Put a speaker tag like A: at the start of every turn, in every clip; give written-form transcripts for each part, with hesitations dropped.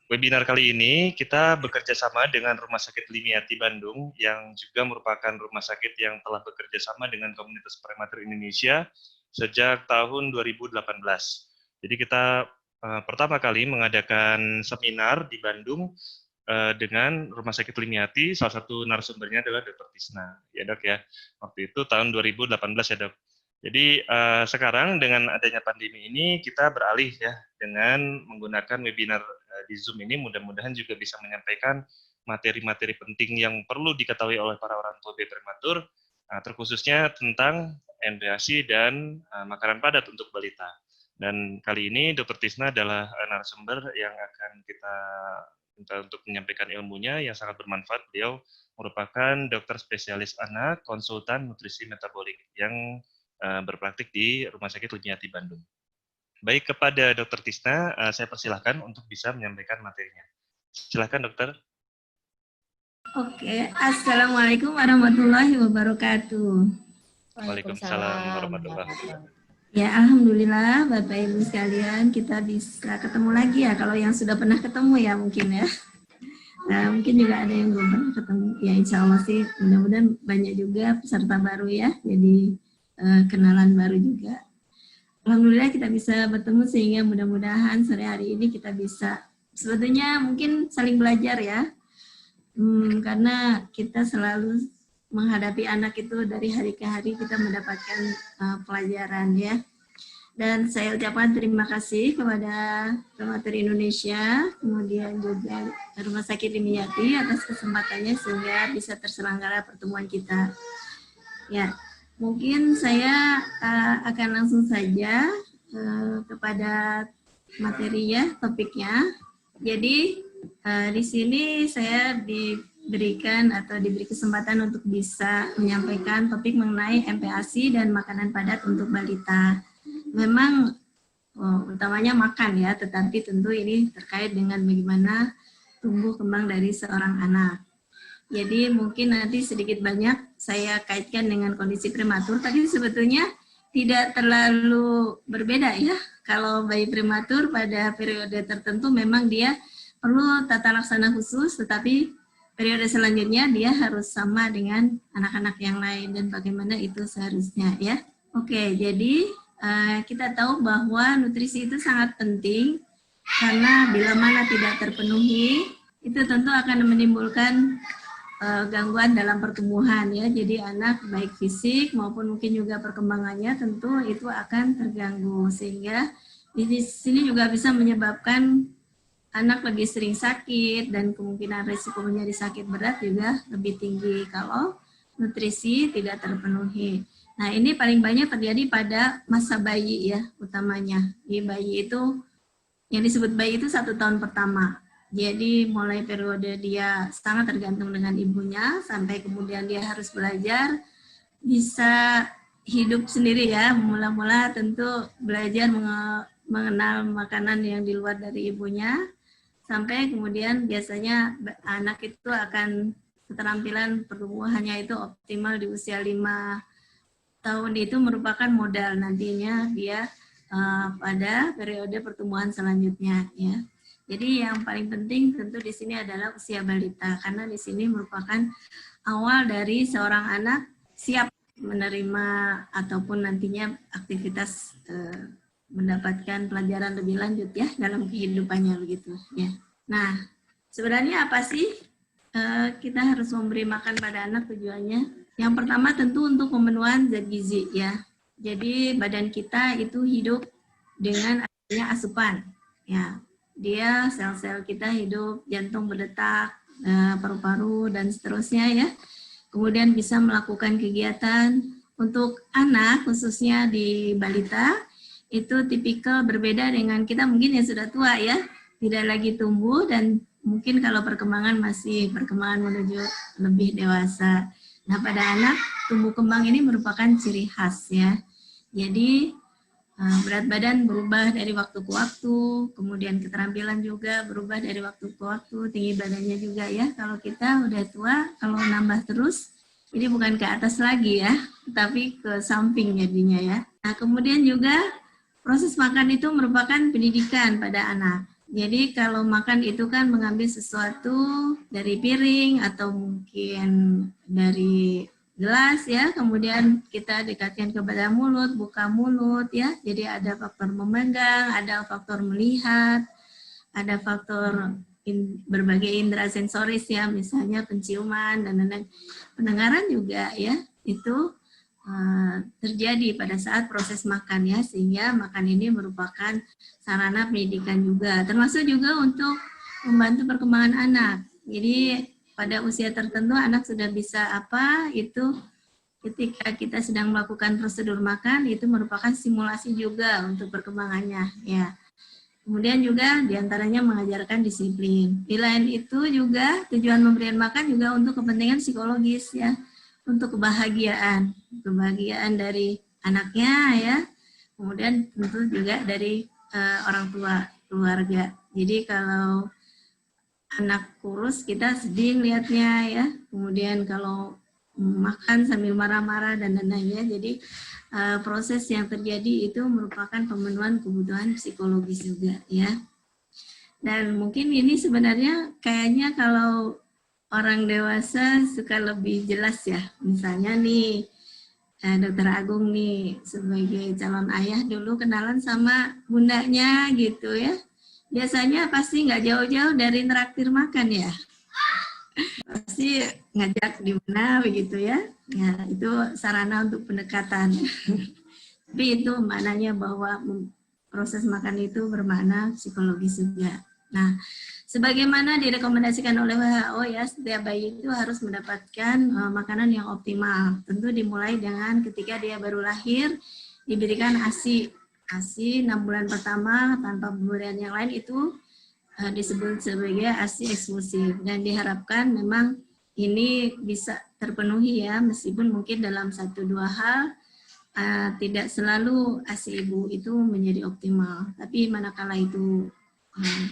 A: Webinar kali ini kita bekerja sama dengan Rumah Sakit Limiati Bandung yang juga merupakan rumah sakit yang telah bekerja sama dengan komunitas prematur Indonesia sejak tahun 2018. Jadi kita pertama kali mengadakan seminar di Bandung dengan Rumah Sakit Limiati, salah satu narasumbernya adalah Dr. Tisna, ya Dok ya. Waktu itu tahun 2018 ya Dok. Jadi sekarang dengan adanya pandemi ini kita beralih ya dengan menggunakan webinar di Zoom ini, mudah-mudahan juga bisa menyampaikan materi-materi penting yang perlu diketahui oleh para orang tua bayi prematur, terkhususnya tentang MPASI dan makanan padat untuk balita. Dan kali ini Dr. Tisna adalah narasumber yang akan kita minta untuk menyampaikan ilmunya yang sangat bermanfaat. Beliau merupakan dokter spesialis anak, konsultan nutrisi metabolik yang berpraktik di Rumah Sakit Limiati Bandung. Baik, kepada Dr. Tisna, saya persilahkan untuk bisa menyampaikan materinya. Silakan, Dokter.
B: Oke, Assalamualaikum warahmatullahi wabarakatuh.
A: Waalaikumsalam warahmatullahi wabarakatuh.
B: Ya, Alhamdulillah, Bapak Ibu sekalian, kita bisa ketemu lagi ya. Kalau yang sudah pernah ketemu ya mungkin ya. Nah, mungkin juga ada yang belum pernah ketemu. Ya, insya Allah sih, mudah-mudahan banyak juga peserta baru ya. Jadi kenalan baru juga. Alhamdulillah kita bisa bertemu sehingga mudah-mudahan sore hari ini kita bisa sebetulnya mungkin saling belajar ya. Karena kita selalu menghadapi anak itu dari hari ke hari kita mendapatkan pelajaran ya. Dan saya ucapkan terima kasih kepada Prematur Indonesia, kemudian juga Rumah Sakit Limiati atas kesempatannya sehingga bisa terselenggara pertemuan kita. Ya. Mungkin saya akan langsung saja kepada materinya, topiknya. Jadi di sini saya diberikan atau diberi kesempatan untuk bisa menyampaikan topik mengenai MPASI dan makanan padat untuk balita. Memang utamanya makan ya, tetapi tentu ini terkait dengan bagaimana tumbuh kembang dari seorang anak. Jadi mungkin nanti sedikit banyak saya kaitkan dengan kondisi prematur, tapi sebetulnya tidak terlalu berbeda ya. Kalau bayi prematur pada periode tertentu memang dia perlu tata laksana khusus, tetapi periode selanjutnya dia harus sama dengan anak-anak yang lain dan bagaimana itu seharusnya ya. Oke, jadi kita tahu bahwa nutrisi itu sangat penting karena bila mana tidak terpenuhi itu tentu akan menimbulkan gangguan dalam pertumbuhan ya, jadi anak baik fisik maupun mungkin juga perkembangannya tentu itu akan terganggu sehingga di sini juga bisa menyebabkan anak lebih sering sakit dan kemungkinan risiko menjadi sakit berat juga lebih tinggi kalau nutrisi tidak terpenuhi. Nah ini paling banyak terjadi pada masa bayi ya utamanya. Di bayi itu yang disebut bayi itu 1 tahun pertama. Jadi mulai periode dia sangat tergantung dengan ibunya sampai kemudian dia harus belajar bisa hidup sendiri ya. Mula-mula tentu belajar mengenal makanan yang di luar dari ibunya sampai kemudian biasanya anak itu akan keterampilan pertumbuhannya itu optimal di usia 5 tahun itu merupakan modal nantinya dia pada periode pertumbuhan selanjutnya ya. Jadi yang paling penting tentu di sini adalah usia balita karena di sini merupakan awal dari seorang anak siap menerima ataupun nantinya aktivitas mendapatkan pelajaran lebih lanjut ya dalam kehidupannya begitu ya. Nah, sebenarnya apa sih kita harus memberi makan pada anak tujuannya? Yang pertama tentu untuk pemenuhan zat gizi ya. Jadi badan kita itu hidup dengan adanya asupan ya. Dia sel-sel kita hidup, jantung berdetak, paru-paru dan seterusnya ya. Kemudian bisa melakukan kegiatan untuk anak khususnya di balita itu tipikal berbeda dengan kita mungkin yang sudah tua ya, tidak lagi tumbuh dan mungkin kalau perkembangan masih perkembangan menuju lebih dewasa. Nah pada anak tumbuh kembang ini merupakan ciri khas ya. Jadi berat badan berubah dari waktu ke waktu, kemudian keterampilan juga berubah dari waktu ke waktu, tinggi badannya juga ya. Kalau kita udah tua, kalau nambah terus, ini bukan ke atas lagi ya, tapi ke samping jadinya ya. Nah kemudian juga proses makan itu merupakan pendidikan pada anak. Jadi kalau makan itu kan mengambil sesuatu dari piring atau mungkin dari gelas ya, kemudian kita dekatkan kepada mulut, buka mulut ya. Jadi ada faktor memegang, ada faktor melihat, ada faktor berbagai indera sensoris ya, misalnya penciuman dan lain-lain. Pendengaran juga ya, itu terjadi pada saat proses makan ya, sehingga makan ini merupakan sarana pendidikan juga, termasuk juga untuk membantu perkembangan anak. Jadi pada usia tertentu anak sudah bisa apa itu ketika kita sedang melakukan prosedur makan itu merupakan simulasi juga untuk perkembangannya ya. Kemudian juga diantaranya mengajarkan disiplin. Di lain itu juga tujuan pemberian makan juga untuk kepentingan psikologis ya, untuk kebahagiaan dari anaknya ya, kemudian tentu juga dari orang tua keluarga. Jadi kalau anak kurus kita sedih lihatnya ya, kemudian kalau makan sambil marah-marah dan lain-lainnya. Jadi proses yang terjadi itu merupakan pemenuhan kebutuhan psikologis juga ya. Dan mungkin ini sebenarnya kayaknya kalau orang dewasa suka lebih jelas ya. Misalnya nih Dokter Agung nih sebagai calon ayah dulu kenalan sama bundanya gitu ya. Biasanya pasti nggak jauh-jauh dari traktir makan ya. Pasti ngajak di mana begitu ya. Ya, itu sarana untuk pendekatan. Tapi itu maknanya bahwa proses makan itu bermakna psikologis juga. Nah, sebagaimana direkomendasikan oleh WHO ya, setiap bayi itu harus mendapatkan makanan yang optimal. Tentu dimulai dengan ketika dia baru lahir, diberikan ASI. ASI 6 bulan pertama tanpa pemberian yang lain itu disebut sebagai ASI eksklusif. Dan diharapkan memang ini bisa terpenuhi ya, meskipun mungkin dalam 1-2 hal tidak selalu ASI ibu itu menjadi optimal. Tapi manakala itu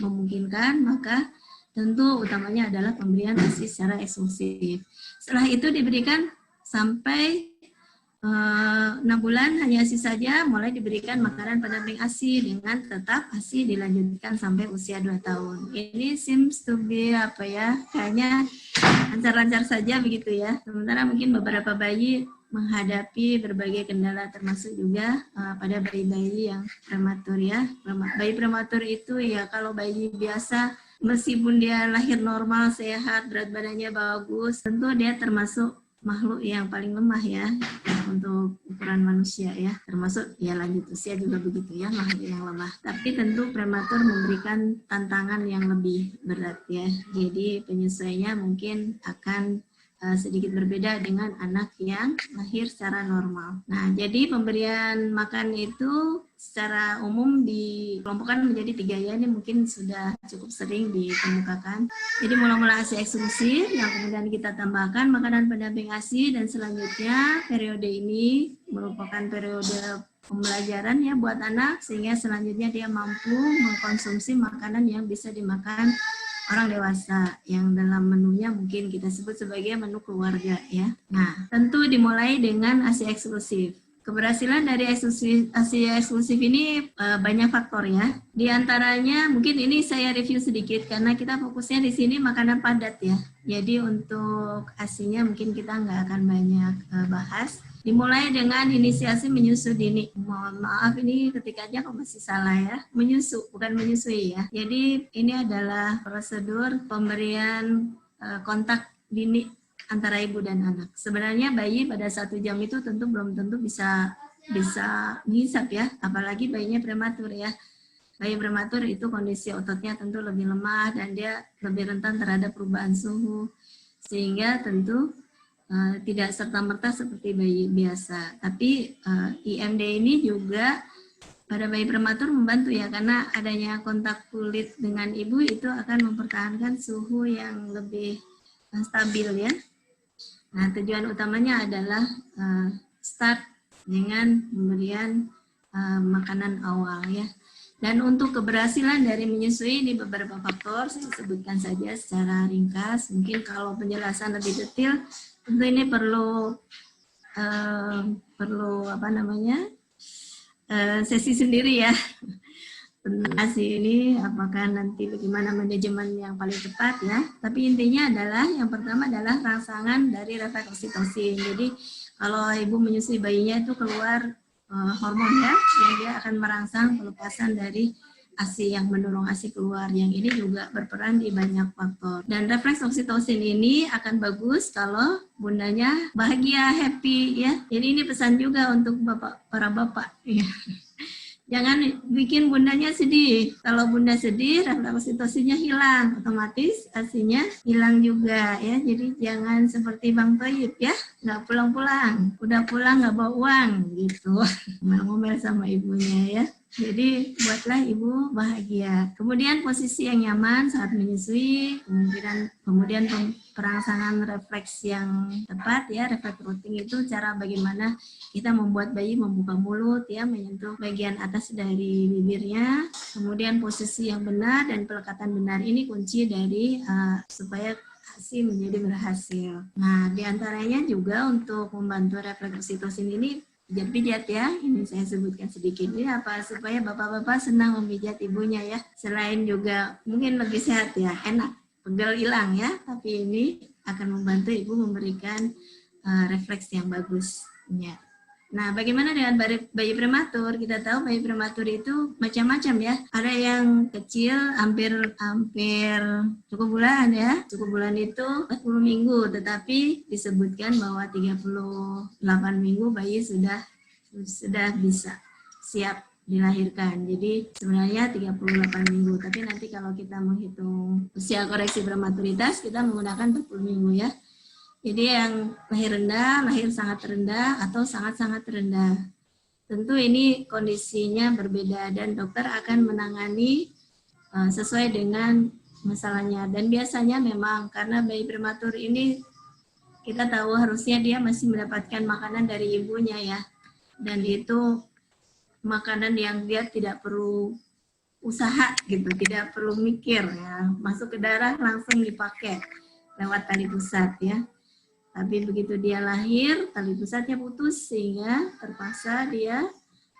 B: memungkinkan, maka tentu utamanya adalah pemberian ASI secara eksklusif. Setelah itu diberikan sampai 6 bulan hanya ASI saja, mulai diberikan makanan pendamping ASI dengan tetap ASI dilanjutkan sampai usia 2 tahun. Ini seems to be apa ya, kayaknya lancar-lancar saja begitu ya. Sementara mungkin beberapa bayi menghadapi berbagai kendala termasuk juga pada bayi-bayi yang prematur ya. Bayi prematur itu ya kalau bayi biasa meskipun dia lahir normal, sehat, berat badannya bagus, tentu dia termasuk makhluk yang paling lemah ya untuk ukuran manusia ya, termasuk ya lanjut usia juga begitu ya, makhluk yang lemah. Tapi tentu prematur memberikan tantangan yang lebih berat ya, jadi penyesuaiannya mungkin akan sedikit berbeda dengan anak yang lahir secara normal. Nah, jadi pemberian makan itu secara umum dikelompokkan menjadi 3 ya, ini mungkin sudah cukup sering dikemukakan. Jadi mula-mula ASI eksklusif, yang kemudian kita tambahkan makanan pendamping ASI, dan selanjutnya periode ini merupakan periode pembelajaran ya buat anak, sehingga selanjutnya dia mampu mengkonsumsi makanan yang bisa dimakan orang dewasa yang dalam menunya mungkin kita sebut sebagai menu keluarga ya. Nah, tentu dimulai dengan ASI eksklusif. Keberhasilan dari ASI eksklusif ini banyak faktor ya. Di antaranya mungkin ini saya review sedikit karena kita fokusnya di sini makanan padat ya. Jadi untuk ASI-nya mungkin kita nggak akan banyak bahas. Dimulai dengan inisiasi menyusu dini. Mohon maaf ini ketikanya kok masih salah ya. Menyusu, bukan menyusui ya. Jadi ini adalah prosedur pemberian kontak dini antara ibu dan anak. Sebenarnya bayi pada 1 jam itu tentu belum tentu bisa menghisap ya. Apalagi bayinya prematur ya. Bayi prematur itu kondisi ototnya tentu lebih lemah dan dia lebih rentan terhadap perubahan suhu. Sehingga tentu tidak serta-merta seperti bayi biasa. Tapi IMD ini juga pada bayi prematur membantu ya, karena adanya kontak kulit dengan ibu itu akan mempertahankan suhu yang lebih stabil ya. Nah, tujuan utamanya adalah start dengan pemberian makanan awal ya. Dan untuk keberhasilan dari menyusui ini beberapa faktor, saya sebutkan saja secara ringkas. Mungkin kalau penjelasan lebih detail, tentu ini perlu apa namanya sesi sendiri ya. ASI ini apakah nanti bagaimana manajemen yang paling tepat ya. Tapi intinya adalah yang pertama adalah rangsangan dari refleks oksitosin. Jadi kalau ibu menyusui bayinya itu keluar hormon ya, yang dia akan merangsang pelepasan dari ASI yang mendorong ASI keluar. Yang ini juga berperan di banyak faktor. Dan refleks oksitosin ini akan bagus kalau bundanya bahagia, happy ya. Jadi ini pesan juga untuk para bapak ya. Jangan bikin bundanya sedih. Kalau bunda sedih, refleks oksitosinnya hilang, otomatis ASI-nya hilang juga ya. Jadi jangan seperti Bang Toyib ya, nggak pulang-pulang. Udah pulang nggak bawa uang gitu. Ngomel-ngomel sama ibunya ya. Jadi buatlah ibu bahagia. Kemudian posisi yang nyaman saat menyusui, kemudian perangsangan refleks yang tepat ya, refleks rooting itu cara bagaimana kita membuat bayi membuka mulut ya, menyentuh bagian atas dari bibirnya. Kemudian posisi yang benar dan pelekatan benar ini kunci dari supaya ASI menjadi berhasil. Nah, diantaranya juga untuk membantu refleks oksitosin ini pijat-pijat ya, ini saya sebutkan sedikit. Ini apa? Supaya bapak-bapak senang memijat ibunya ya. Selain juga mungkin lebih sehat ya, enak, pegel hilang ya. Tapi ini akan membantu ibu memberikan refleks yang bagus. Ya. Nah, bagaimana dengan bayi prematur? Kita tahu bayi prematur itu macam-macam ya. Ada yang kecil, hampir cukup bulan ya. Cukup bulan itu 40 minggu, tetapi disebutkan bahwa 38 minggu bayi sudah bisa siap dilahirkan. Jadi sebenarnya 38 minggu, tapi nanti kalau kita menghitung usia koreksi prematuritas, kita menggunakan 40 minggu ya. Jadi yang lahir rendah, lahir sangat rendah, atau sangat-sangat rendah. Tentu ini kondisinya berbeda dan dokter akan menangani sesuai dengan masalahnya. Dan biasanya memang karena bayi prematur ini kita tahu harusnya dia masih mendapatkan makanan dari ibunya ya. Dan itu makanan yang dia tidak perlu usaha gitu, tidak perlu mikir ya. Masuk ke darah langsung dipakai lewat tali pusat ya. Tapi begitu dia lahir, tali pusatnya putus sehingga terpaksa dia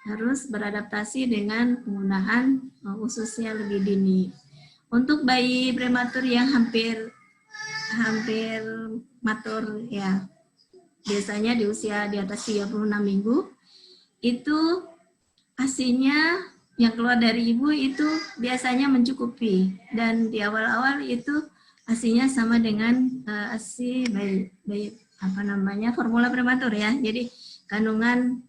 B: harus beradaptasi dengan penggunaan ususnya lebih dini. Untuk bayi prematur yang hampir matur ya, biasanya di usia di atas 36 minggu, itu ASI-nya yang keluar dari ibu itu biasanya mencukupi. Dan di awal-awal itu ASI-nya sama dengan ASI bayi formula prematur ya. Jadi kandungan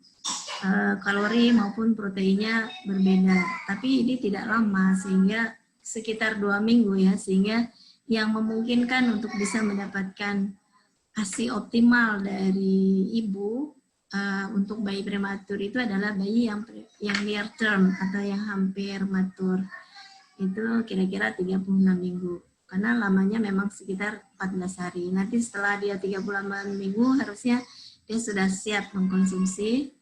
B: kalori maupun proteinnya berbeda. Tapi ini tidak lama sehingga sekitar 2 minggu ya, sehingga yang memungkinkan untuk bisa mendapatkan ASI optimal dari ibu untuk bayi prematur itu adalah bayi yang near term atau yang hampir matur. Itu kira-kira 36 minggu. Karena lamanya memang sekitar 14 hari. Nanti setelah dia 38 minggu harusnya dia sudah siap mengkonsumsi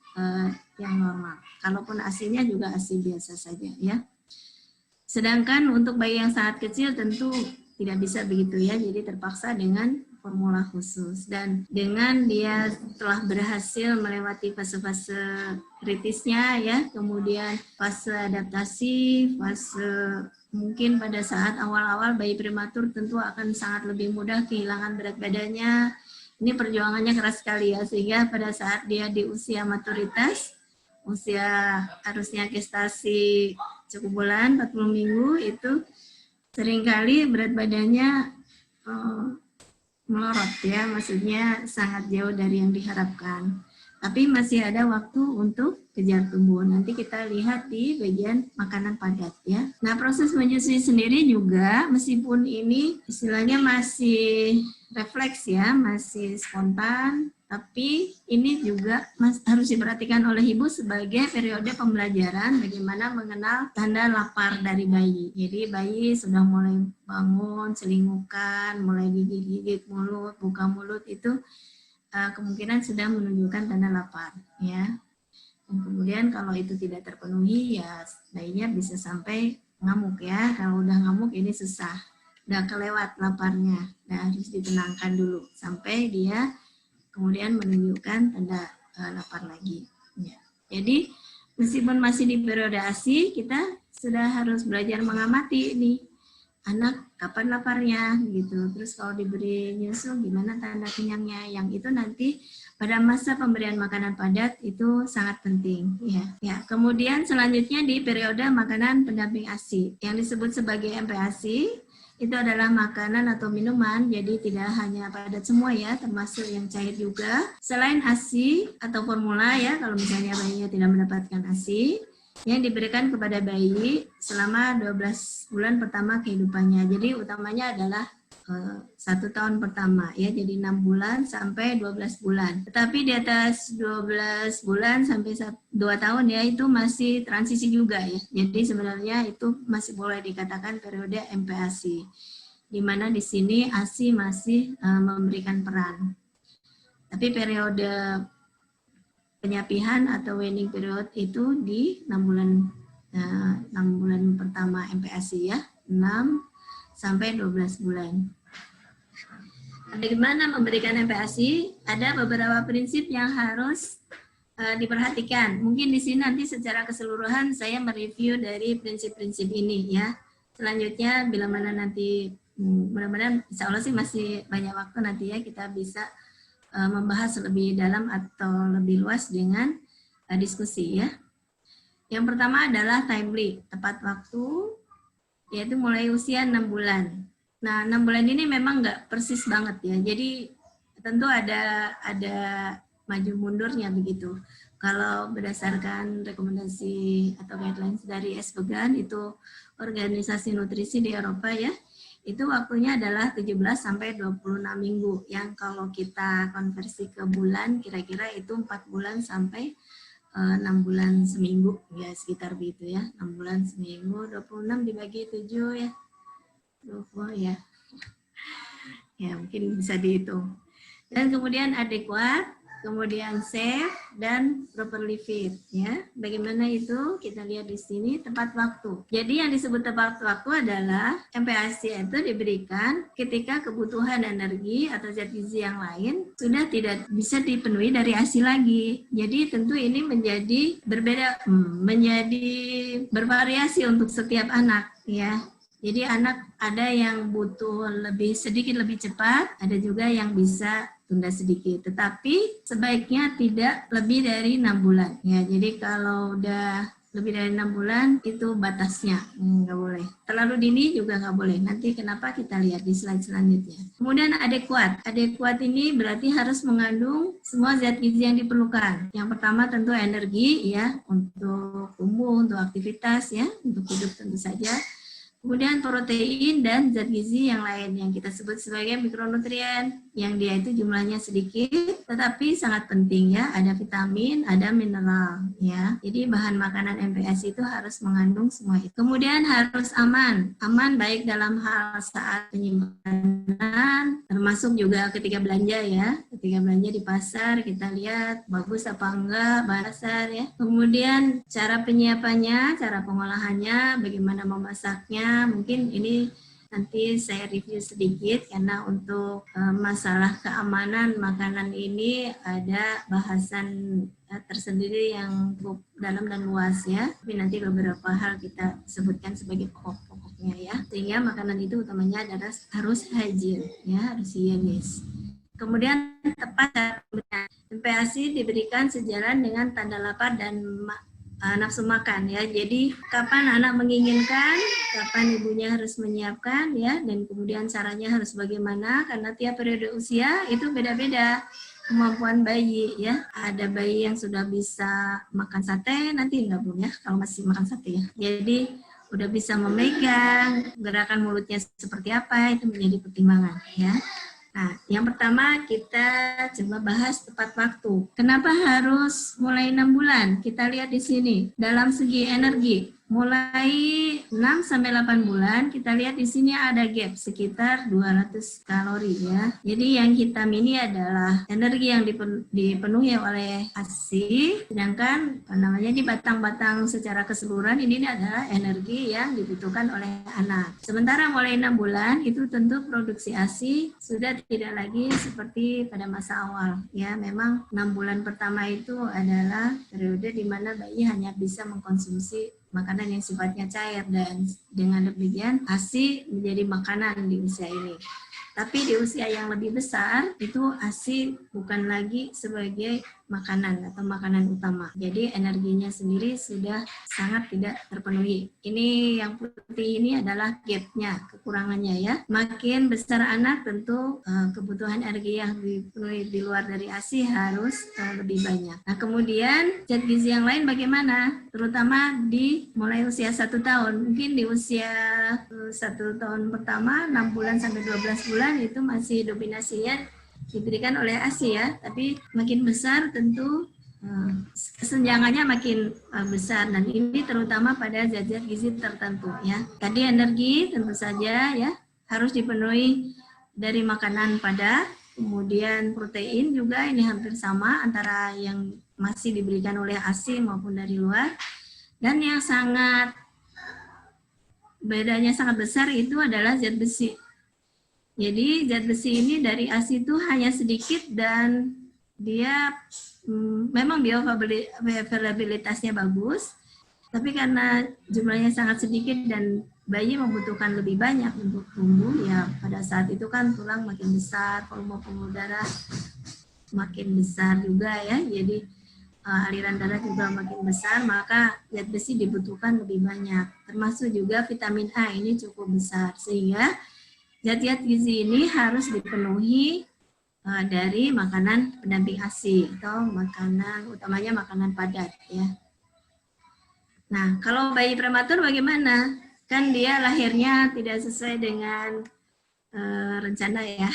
B: yang normal. Kalaupun ASI-nya juga ASI biasa saja ya. Sedangkan untuk bayi yang sangat kecil tentu tidak bisa begitu ya. Jadi terpaksa dengan formula khusus. Dan dengan dia telah berhasil melewati fase-fase kritisnya ya, kemudian fase adaptasi, fase mungkin pada saat awal-awal bayi prematur tentu akan sangat lebih mudah kehilangan berat badannya. Ini perjuangannya keras sekali ya, sehingga pada saat dia di usia maturitas, usia harusnya gestasi cukup bulan, 40 minggu, itu seringkali berat badannya melorot ya, maksudnya sangat jauh dari yang diharapkan. Tapi masih ada waktu untuk kejar tumbuh. Nanti kita lihat di bagian makanan padat ya. Nah, proses menyusui sendiri juga meskipun ini istilahnya masih refleks ya, masih spontan, tapi ini juga harus diperhatikan oleh ibu sebagai periode pembelajaran bagaimana mengenal tanda lapar dari bayi. Jadi bayi sudah mulai bangun, selingukan, mulai gigit-gigit mulut, buka mulut, itu kemungkinan sudah menunjukkan tanda lapar ya. Dan kemudian kalau itu tidak terpenuhi ya bayinya bisa sampai ngamuk ya. Kalau udah ngamuk ini susah, udah kelewat laparnya. Nah, harus ditenangkan dulu sampai dia kemudian menunjukkan tanda lapar lagi ya. Jadi meskipun masih di periode ASI, kita sudah harus belajar mengamati nih anak kapan laparnya gitu. Terus kalau diberi nyusu gimana tanda kenyangnya, yang itu nanti pada masa pemberian makanan padat itu sangat penting ya. Ya, kemudian selanjutnya di periode makanan pendamping ASI yang disebut sebagai MPASI itu adalah makanan atau minuman, jadi tidak hanya padat semua ya, termasuk yang cair juga. Selain ASI atau formula ya, kalau misalnya bayinya tidak mendapatkan ASI, yang diberikan kepada bayi selama 12 bulan pertama kehidupannya. Jadi utamanya adalah 1 tahun pertama ya, jadi 6 bulan sampai 12 bulan. Tetapi di atas 12 bulan sampai 2 tahun ya, itu masih transisi juga ya. Jadi sebenarnya itu masih boleh dikatakan periode MPASI, di mana di sini ASI masih memberikan peran. Tapi periode penyapihan atau weaning period itu di 6 bulan pertama MPASI ya, 6 sampai 12 bulan. Bagaimana memberikan MPASI? Ada beberapa prinsip yang harus diperhatikan. Mungkin di sini nanti secara keseluruhan saya mereview dari prinsip-prinsip ini ya. Selanjutnya bila mana nanti mudah-mudahan insya Allah sih masih banyak waktu nanti ya, kita bisa membahas lebih dalam atau lebih luas dengan diskusi ya. Yang pertama adalah timely, tepat waktu, yaitu mulai usia 6 bulan. Nah, 6 bulan ini memang nggak persis banget ya, jadi tentu ada maju mundurnya begitu. Kalau berdasarkan rekomendasi atau guidelines dari SPGAN, itu organisasi nutrisi di Eropa ya, itu waktunya adalah 17 sampai 26 minggu. Yang kalau kita konversi ke bulan, kira-kira itu 4 bulan sampai 6 bulan seminggu. Ya, sekitar begitu ya. 6 bulan seminggu, 26 dibagi 7 ya. 20 ya. Ya, mungkin bisa dihitung. Dan kemudian adekuat, kemudian safe, dan properly fit. Ya, bagaimana itu? Kita lihat di sini tepat waktu. Jadi yang disebut tepat waktu adalah MPASI itu diberikan ketika kebutuhan energi atau zat gizi yang lain sudah tidak bisa dipenuhi dari ASI lagi. Jadi tentu ini menjadi berbeda, menjadi bervariasi untuk setiap anak. Ya. Jadi anak ada yang butuh sedikit lebih cepat, ada juga yang bisa tunda sedikit. Tetapi sebaiknya tidak lebih dari 6 bulan. Ya, jadi kalau udah lebih dari 6 bulan itu batasnya, nggak boleh. Terlalu dini juga nggak boleh. Nanti kenapa kita lihat di slide selanjutnya. Kemudian adekuat. Adekuat ini berarti harus mengandung semua zat gizi yang diperlukan. Yang pertama tentu energi ya, untuk tumbuh, untuk aktivitas ya, untuk hidup tentu saja. Kemudian protein dan zat gizi yang lain yang kita sebut sebagai mikronutrien, yang dia itu jumlahnya sedikit tetapi sangat penting ya, ada vitamin, ada mineral ya. Jadi bahan makanan MPASI itu harus mengandung semua itu. Kemudian harus aman baik dalam hal saat penyimpanan, termasuk juga ketika belanja ya. Ketika belanja di pasar kita lihat bagus apa enggak pasar ya. Kemudian cara penyiapannya, cara pengolahannya, bagaimana memasaknya. Mungkin ini nanti saya review sedikit karena untuk masalah keamanan makanan ini ada bahasan tersendiri yang cukup dalam dan luas ya. Tapi nanti beberapa hal kita sebutkan sebagai pokok-pokoknya ya. Sehingga makanan itu utamanya adalah harus hygiene ya, harus higienis. Kemudian tepat MPASI diberikan sejalan dengan tanda lapar dan nafsu makan ya. Jadi kapan anak menginginkan, kapan ibunya harus menyiapkan ya, dan kemudian caranya harus bagaimana, karena tiap periode usia itu beda-beda kemampuan bayi ya. Ada bayi yang sudah bisa makan sate, nanti enggak belum ya kalau masih makan sate ya. Jadi udah bisa memegang, gerakan mulutnya seperti apa, itu menjadi pertimbangan ya. Nah, yang pertama kita coba bahas tepat waktu. Kenapa harus mulai 6 bulan? Kita lihat di sini. Dalam segi energi, mulai 6 sampai 8 bulan, kita lihat di sini ada gap sekitar 200 kalori ya. Jadi yang hitam ini adalah energi yang dipenuhi oleh ASI, sedangkan di batang-batang secara keseluruhan ini adalah energi yang dibutuhkan oleh anak. Sementara mulai 6 bulan itu tentu produksi ASI sudah tidak lagi seperti pada masa awal ya. Memang 6 bulan pertama itu adalah periode di mana bayi hanya bisa mengkonsumsi makanan yang sifatnya cair, dan dengan demikian ASI menjadi makanan di usia ini. Tapi di usia yang lebih besar itu ASI bukan lagi sebagai makanan atau makanan utama. Jadi energinya sendiri sudah sangat tidak terpenuhi. Ini yang putih ini adalah gap-nya, kekurangannya ya. Makin besar anak tentu kebutuhan energi yang dipenuhi di luar dari ASI harus lebih banyak. Nah kemudian zat gizi yang lain bagaimana? Terutama di mulai usia 1 tahun. Mungkin di usia 1 tahun pertama 6 bulan sampai 12 bulan itu masih dominasinya diberikan oleh ASI ya, tapi makin besar tentu kesenjangannya makin besar, dan ini terutama pada zat-zat gizi tertentu ya. Tadi energi tentu saja ya harus dipenuhi dari makanan padat, kemudian protein juga ini hampir sama antara yang masih diberikan oleh ASI maupun dari luar, dan yang bedanya sangat besar itu adalah zat besi. Jadi zat besi ini dari ASI itu hanya sedikit, dan dia memang bioavailabilitasnya bagus, tapi karena jumlahnya sangat sedikit dan bayi membutuhkan lebih banyak untuk tumbuh, ya pada saat itu kan tulang makin besar, volume pembuluh darah makin besar juga ya, jadi aliran darah juga makin besar, maka zat besi dibutuhkan lebih banyak. Termasuk juga vitamin A ini cukup besar, sehingga zat-zat gizi ini harus dipenuhi dari makanan pendamping ASI atau makanan utamanya makanan padat ya. Nah, kalau bayi prematur bagaimana? Kan dia lahirnya tidak sesuai dengan rencana ya.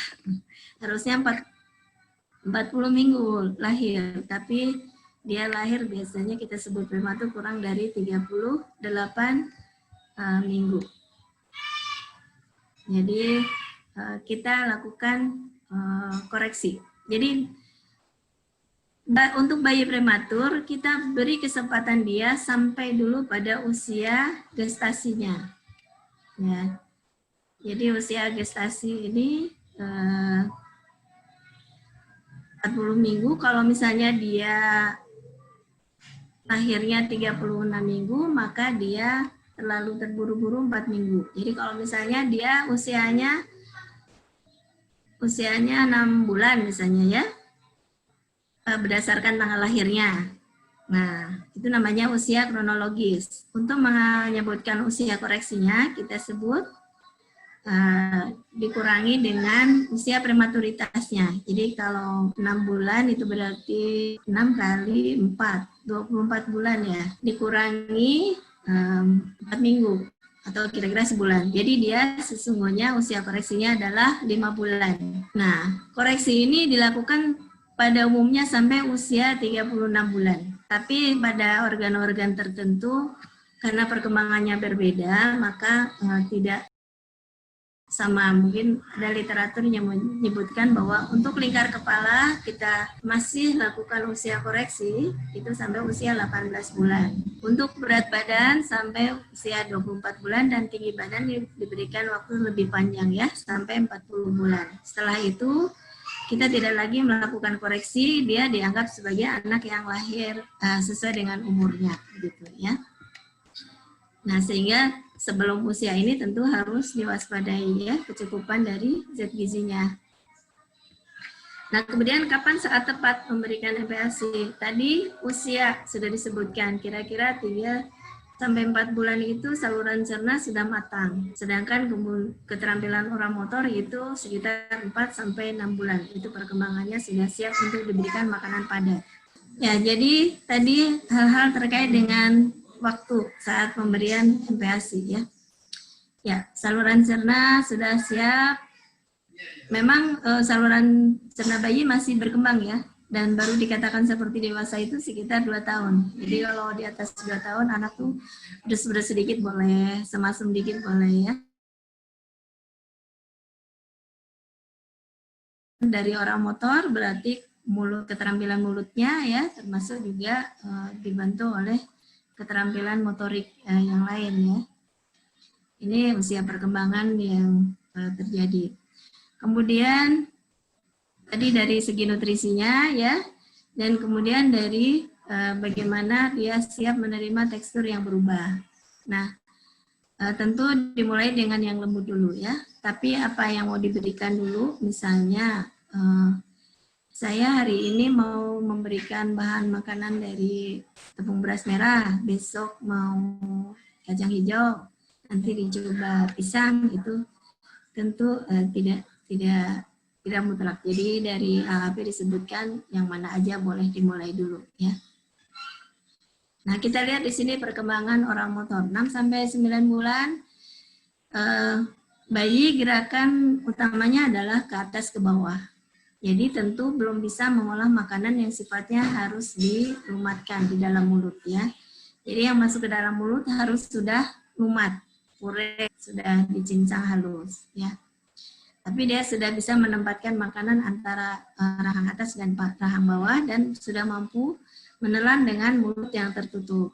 B: Harusnya 40 minggu lahir, tapi dia lahir biasanya kita sebut prematur kurang dari 38 minggu. Jadi kita lakukan koreksi. Jadi untuk bayi prematur kita beri kesempatan dia sampai dulu pada usia gestasinya. Ya. Jadi usia gestasi ini 40 minggu. Kalau misalnya dia lahirnya 36 minggu, maka dia terlalu terburu-buru 4 minggu. Jadi kalau misalnya dia usianya 6 bulan misalnya ya, berdasarkan tanggal lahirnya. Nah, itu namanya usia kronologis. Untuk menyebutkan usia koreksinya, kita sebut dikurangi dengan usia prematuritasnya. Jadi kalau 6 bulan itu berarti 6 kali 4, 24 bulan ya. Dikurangi 4 minggu atau kira-kira sebulan. Jadi dia sesungguhnya usia koreksinya adalah 5 bulan. Nah, koreksi ini dilakukan pada umumnya sampai usia 36 bulan. Tapi pada organ-organ tertentu karena perkembangannya berbeda, maka tidak sama. Mungkin ada literatur yang menyebutkan bahwa untuk lingkar kepala kita masih lakukan usia koreksi itu sampai usia 18 bulan. Untuk berat badan sampai usia 24 bulan dan tinggi badan diberikan waktu lebih panjang ya, sampai 40 bulan. Setelah itu kita tidak lagi melakukan koreksi, dia dianggap sebagai anak yang lahir sesuai dengan umurnya gitu ya. Nah, sehingga sebelum usia ini tentu harus diwaspadai ya kecukupan dari zat gizinya. Nah, kemudian kapan saat tepat memberikan MPASI? Tadi usia sudah disebutkan, kira-kira 3 sampai 4 bulan itu saluran cerna sudah matang. Sedangkan keterampilan oramotor itu sekitar 4 sampai 6 bulan. Itu perkembangannya sudah siap untuk diberikan makanan padat. Ya, jadi tadi hal-hal terkait dengan waktu saat pemberian MPASI ya. Ya, saluran cerna sudah siap. Memang saluran cerna bayi masih berkembang ya, dan baru dikatakan seperti dewasa itu sekitar 2 tahun. Jadi kalau di atas 2 tahun anak tuh beres-beres sedikit boleh, semasem dikit boleh ya. Dari oramotor berarti keterampilan mulutnya ya, termasuk juga dibantu oleh keterampilan motorik yang lain ya. Ini usia perkembangan yang terjadi. Kemudian tadi dari segi nutrisinya ya, dan kemudian dari bagaimana dia siap menerima tekstur yang berubah. Nah, tentu dimulai dengan yang lembut dulu ya. Tapi apa yang mau diberikan dulu, misalnya saya hari ini mau memberikan bahan makanan dari tepung beras merah, besok mau kacang hijau, nanti dicoba pisang, itu tentu tidak mutlak. Jadi dari AHP disebutkan yang mana aja boleh dimulai dulu ya. Nah, kita lihat di sini perkembangan orang motor 6 sampai 9 bulan. Bayi gerakan utamanya adalah ke atas ke bawah. Jadi tentu belum bisa mengolah makanan yang sifatnya harus dilumatkan di dalam mulut ya. Jadi yang masuk ke dalam mulut harus sudah lumat, puree, sudah dicincang halus ya. Tapi dia sudah bisa menempatkan makanan antara rahang atas dan rahang bawah dan sudah mampu menelan dengan mulut yang tertutup.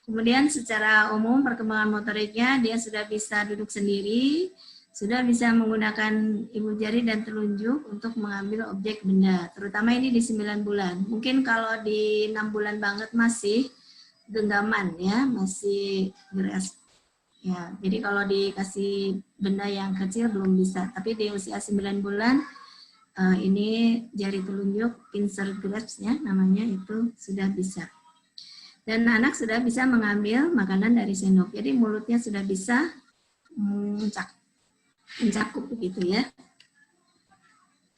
B: Kemudian secara umum perkembangan motoriknya dia sudah bisa duduk sendiri, sudah bisa menggunakan ibu jari dan telunjuk untuk mengambil objek benda, terutama ini di 9 bulan. Mungkin kalau di 6 bulan banget masih genggaman ya, masih beres. Ya, jadi kalau dikasih benda yang kecil belum bisa, tapi di usia 9 bulan ini jari telunjuk, pincer grasp ya namanya, itu sudah bisa. Dan anak sudah bisa mengambil makanan dari sendok. Jadi mulutnya sudah bisa mencakup begitu ya.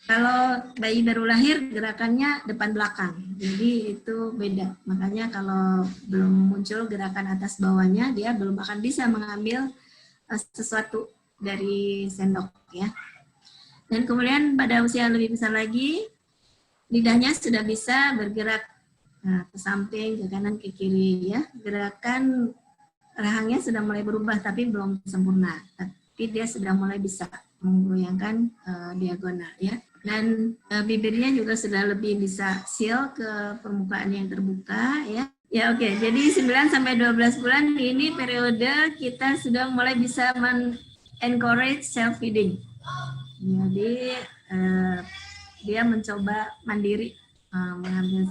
B: Kalau bayi baru lahir gerakannya depan belakang. Jadi itu beda. Makanya kalau belum muncul gerakan atas bawahnya, dia belum akan bisa mengambil sesuatu dari sendok ya. Dan kemudian pada usia lebih besar lagi, lidahnya sudah bisa bergerak ke samping, ke kanan, ke kiri ya. Gerakan rahangnya sudah mulai berubah tapi belum sempurna. Tapi dia sudah mulai bisa menggoyangkan diagonal ya. Dan bibirnya juga sudah lebih bisa seal ke permukaan yang terbuka ya. Ya oke, jadi 9 sampai 12 bulan ini periode kita sudah mulai bisa encourage self feeding. Jadi dia mencoba mandiri mengambil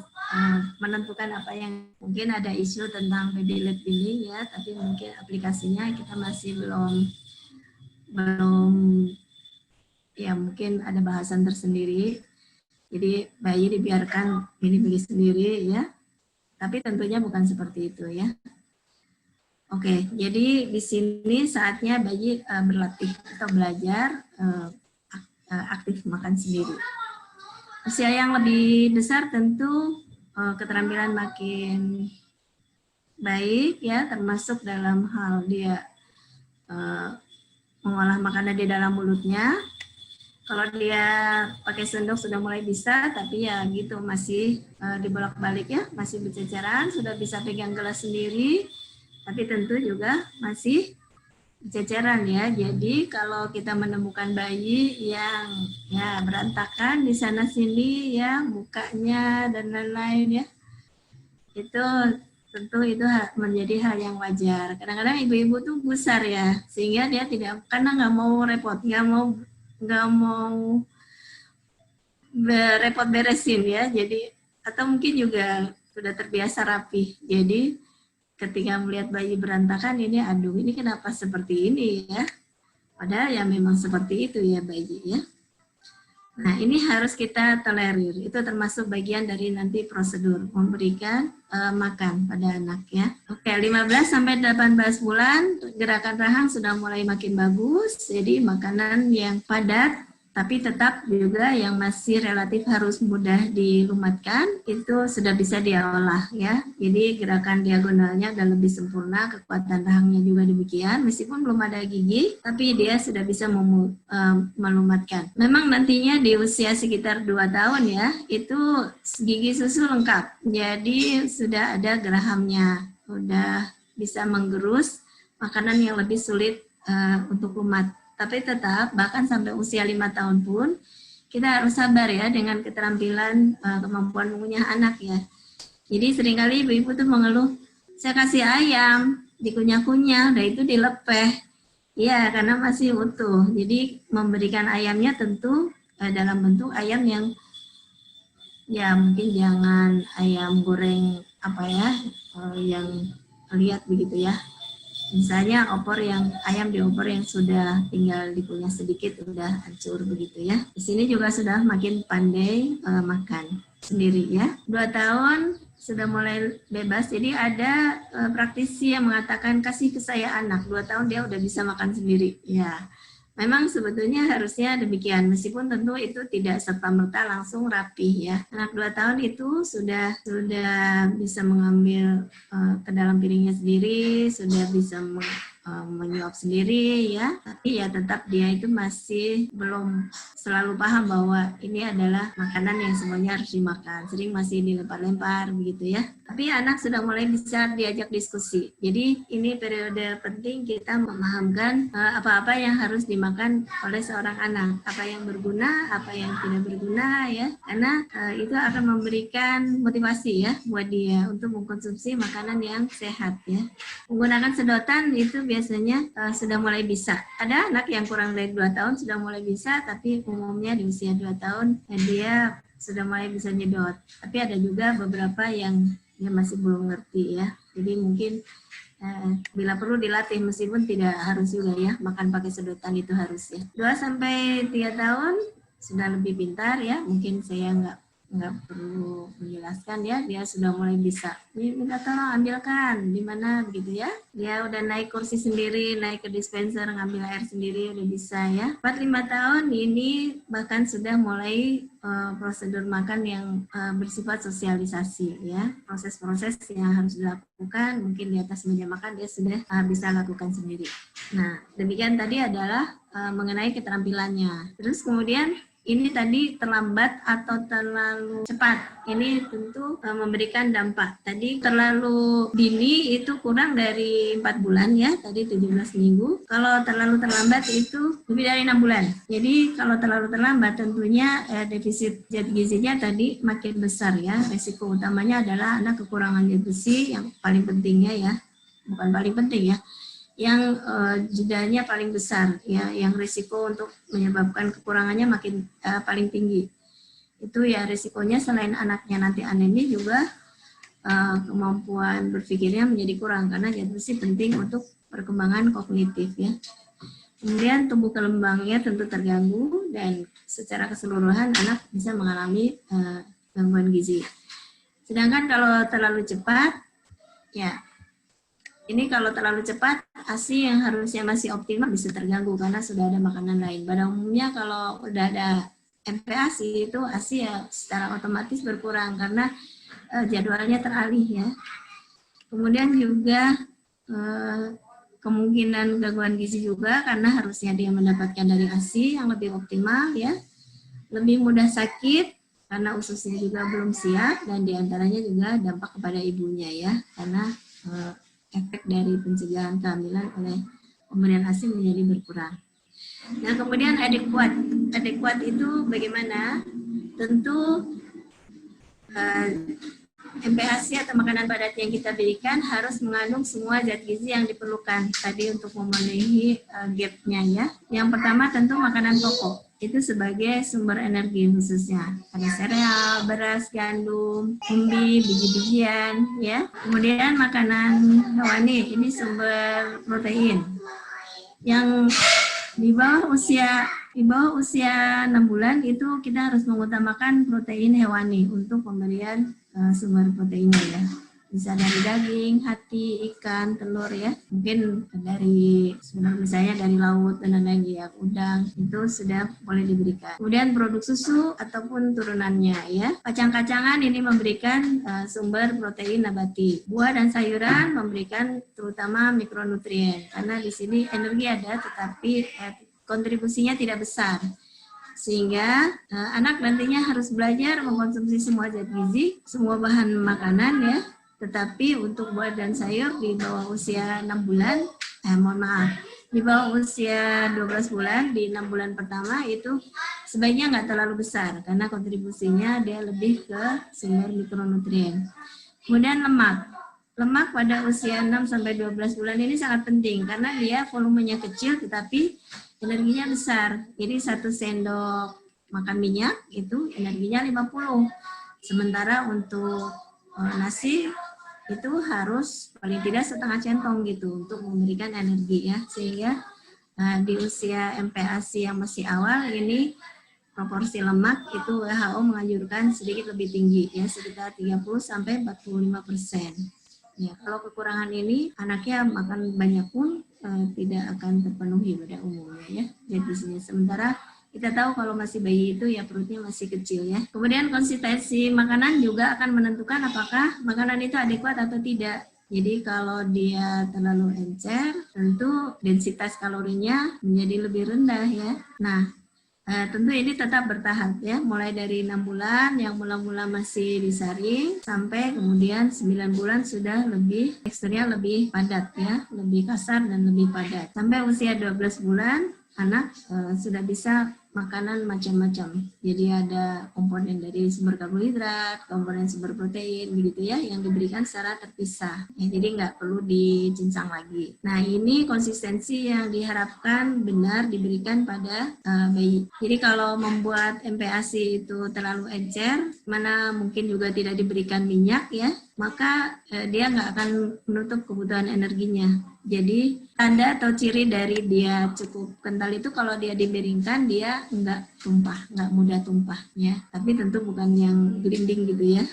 B: menentukan apa yang mungkin ada isu tentang baby led feeding ya, tapi mungkin aplikasinya kita masih belum ya, mungkin ada bahasan tersendiri. Jadi bayi dibiarkan milih-milih sendiri ya, tapi tentunya bukan seperti itu ya. Oke, jadi di sini saatnya bayi berlatih atau belajar aktif makan sendiri. Usia yang lebih besar tentu keterampilan makin baik ya, termasuk dalam hal dia mengolah makanan di dalam mulutnya. Kalau dia pakai sendok sudah mulai bisa, tapi ya gitu masih dibolak-balik ya, masih berceceran, sudah bisa pegang gelas sendiri, tapi tentu juga masih ceceran ya. Jadi kalau kita menemukan bayi yang ya berantakan di sana sini ya, mukanya dan lain-lain ya, itu tentu itu menjadi hal yang wajar. Kadang-kadang ibu-ibu tuh gusar ya, sehingga dia tidak, karena nggak mau repot, nggak mau repot beresin ya. Jadi atau mungkin juga sudah terbiasa rapi. Jadi ketika melihat bayi berantakan ini, aduh ini kenapa seperti ini ya, padahal ya memang seperti itu ya bayi ya. Nah ini harus kita tolerir, itu termasuk bagian dari nanti prosedur memberikan makan pada anak ya. Oke, 15 sampai 18 bulan gerakan rahang sudah mulai makin bagus, jadi makanan yang padat tapi tetap juga yang masih relatif harus mudah dilumatkan, itu sudah bisa diolah ya. Jadi gerakan diagonalnya sudah lebih sempurna, kekuatan rahangnya juga demikian, meskipun belum ada gigi, tapi dia sudah bisa melumatkan. Memang nantinya di usia sekitar 2 tahun ya, itu gigi susu lengkap, jadi sudah ada gerahamnya, sudah bisa menggerus makanan yang lebih sulit untuk lumat. Tapi tetap bahkan sampai usia 5 tahun pun kita harus sabar ya dengan keterampilan kemampuan mengunyah anak ya. Jadi seringkali ibu-ibu tuh mengeluh, saya kasih ayam dikunyah-kunyah, udah itu dilepeh. Iya, karena masih utuh. Jadi memberikan ayamnya tentu dalam bentuk ayam yang ya mungkin jangan ayam goreng apa ya, yang lihat begitu ya. Misalnya ayam diopor yang sudah tinggal dikunyah sedikit udah hancur begitu ya. Di sini juga sudah makin pandai makan sendiri ya. 2 tahun sudah mulai bebas. Jadi ada praktisi yang mengatakan kasih ke saya anak 2 tahun dia udah bisa makan sendiri. Ya, memang sebetulnya harusnya demikian, meskipun tentu itu tidak serta-merta langsung rapih ya. Anak 2 tahun itu sudah bisa mengambil ke dalam piringnya sendiri, sudah bisa menyuap sendiri ya. Tapi ya tetap dia itu masih belum selalu paham bahwa ini adalah makanan yang semuanya harus dimakan. Sering masih dilempar-lempar begitu ya. Tapi anak sudah mulai bisa diajak diskusi. Jadi ini periode penting kita memahamkan apa-apa yang harus dimakan oleh seorang anak. Apa yang berguna, apa yang tidak berguna ya. Karena itu akan memberikan motivasi ya buat dia untuk mengkonsumsi makanan yang sehat ya. Menggunakan sedotan itu biasanya sudah mulai bisa. Ada anak yang kurang dari 2 tahun sudah mulai bisa, tapi umumnya di usia 2 tahun dia sudah mulai bisa nyedot. Tapi ada juga beberapa yang dia masih belum ngerti ya. Jadi mungkin bila perlu dilatih, meskipun tidak harus juga ya, makan pakai sedotan itu harus ya. 2-3 tahun sudah lebih pintar ya, mungkin saya nggak perlu menjelaskan ya, dia sudah mulai bisa minta tolong ambilkan di mana begitu ya. Dia udah naik kursi sendiri, naik ke dispenser ngambil air sendiri udah bisa ya. 4-5 tahun ini bahkan sudah mulai prosedur makan yang bersifat sosialisasi ya. Proses-proses yang harus dilakukan mungkin di atas meja makan dia sudah bisa lakukan sendiri. Nah, demikian tadi adalah mengenai keterampilannya. Terus kemudian ini tadi terlambat atau terlalu cepat, ini tentu memberikan dampak. Tadi terlalu dini itu kurang dari 4 bulan ya, tadi 17 minggu. Kalau terlalu terlambat itu lebih dari 6 bulan. Jadi kalau terlalu terlambat tentunya defisit zat gizinya tadi makin besar ya. Resiko utamanya adalah anak kekurangan zat besi yang paling pentingnya ya, bukan paling penting ya, yang jedanya paling besar ya, yang risiko untuk menyebabkan kekurangannya makin paling tinggi. Itu ya risikonya selain anaknya nanti anemi juga kemampuan berpikirnya menjadi kurang karena zat besi penting untuk perkembangan kognitif ya. Kemudian tumbuh kembangnya tentu terganggu dan secara keseluruhan anak bisa mengalami gangguan gizi. Sedangkan kalau terlalu cepat ya, ini kalau terlalu cepat, ASI yang harusnya masih optimal bisa terganggu karena sudah ada makanan lain. Pada umumnya kalau udah ada MPASI itu ASI ya secara otomatis berkurang karena jadwalnya teralih ya. Kemudian juga kemungkinan gangguan gizi juga karena harusnya dia mendapatkan dari ASI yang lebih optimal ya. Lebih mudah sakit karena ususnya juga belum siap dan diantaranya juga dampak kepada ibunya ya karena efek dari pencegahan kehamilan oleh pemberian ASI menjadi berkurang. Nah, kemudian adekuat itu bagaimana? Tentu MPASI atau makanan padat yang kita berikan harus mengandung semua zat gizi yang diperlukan tadi untuk memenuhi gap-nya ya. Yang pertama tentu makanan pokok. Itu sebagai sumber energi khususnya. Ada sereal, beras, gandum, umbi, biji-bijian, ya. Kemudian makanan hewani, ini sumber protein. Yang di bawah usia 6 bulan itu kita harus mengutamakan protein hewani untuk pemberian sumber proteinnya ya. Bisa dari daging, hati, ikan, telur ya. Mungkin dari misalnya dari laut dan lain-lain ya, udang itu sudah boleh diberikan. Kemudian produk susu ataupun turunannya ya. Kacang-kacangan ini memberikan sumber protein nabati. Buah dan sayuran memberikan terutama mikronutrien karena di sini energi ada tetapi kontribusinya tidak besar. Sehingga anak nantinya harus belajar mengkonsumsi semua zat gizi, semua bahan makanan ya. Tetapi untuk buah dan sayur di bawah usia 6 bulan, di bawah usia 12 bulan, di 6 bulan pertama itu sebaiknya nggak terlalu besar, karena kontribusinya dia lebih ke sumber mikronutrien. Kemudian lemak. Lemak pada usia 6-12 bulan ini sangat penting, karena dia volumenya kecil tetapi energinya besar. Jadi 1 sendok makan minyak itu energinya 50. Sementara untuk nasi itu harus paling tidak setengah centong gitu untuk memberikan energi ya, sehingga di usia MPASI yang masih awal ini proporsi lemak itu WHO menganjurkan sedikit lebih tinggi ya, sekitar 30-45%. Ya, kalau kekurangan ini anaknya makan banyak pun tidak akan terpenuhi pada umumnya ya defisitnya. Sementara kita tahu kalau masih bayi itu ya perutnya masih kecil ya. Kemudian konsistensi makanan juga akan menentukan apakah makanan itu adekuat atau tidak. Jadi kalau dia terlalu encer, tentu densitas kalorinya menjadi lebih rendah ya. Nah, tentu ini tetap bertahap ya, mulai dari 6 bulan yang mula-mula masih disaring sampai kemudian 9 bulan sudah lebih teksturnya lebih padat ya, lebih kasar dan lebih padat. Sampai usia 12 bulan anak sudah bisa makanan macam-macam. Jadi ada komponen dari sumber karbohidrat, komponen sumber protein, begitu ya, yang diberikan secara terpisah. Ya, jadi nggak perlu dicincang lagi. Nah, ini konsistensi yang diharapkan benar diberikan pada bayi. Jadi kalau membuat MPASI itu terlalu encer, mana mungkin juga tidak diberikan minyak ya, maka dia nggak akan menutup kebutuhan energinya. Jadi tanda atau ciri dari dia cukup kental itu kalau dia dimiringkan dia nggak tumpah, nggak mudah tumpah ya. Tapi tentu bukan yang gelinding gitu ya.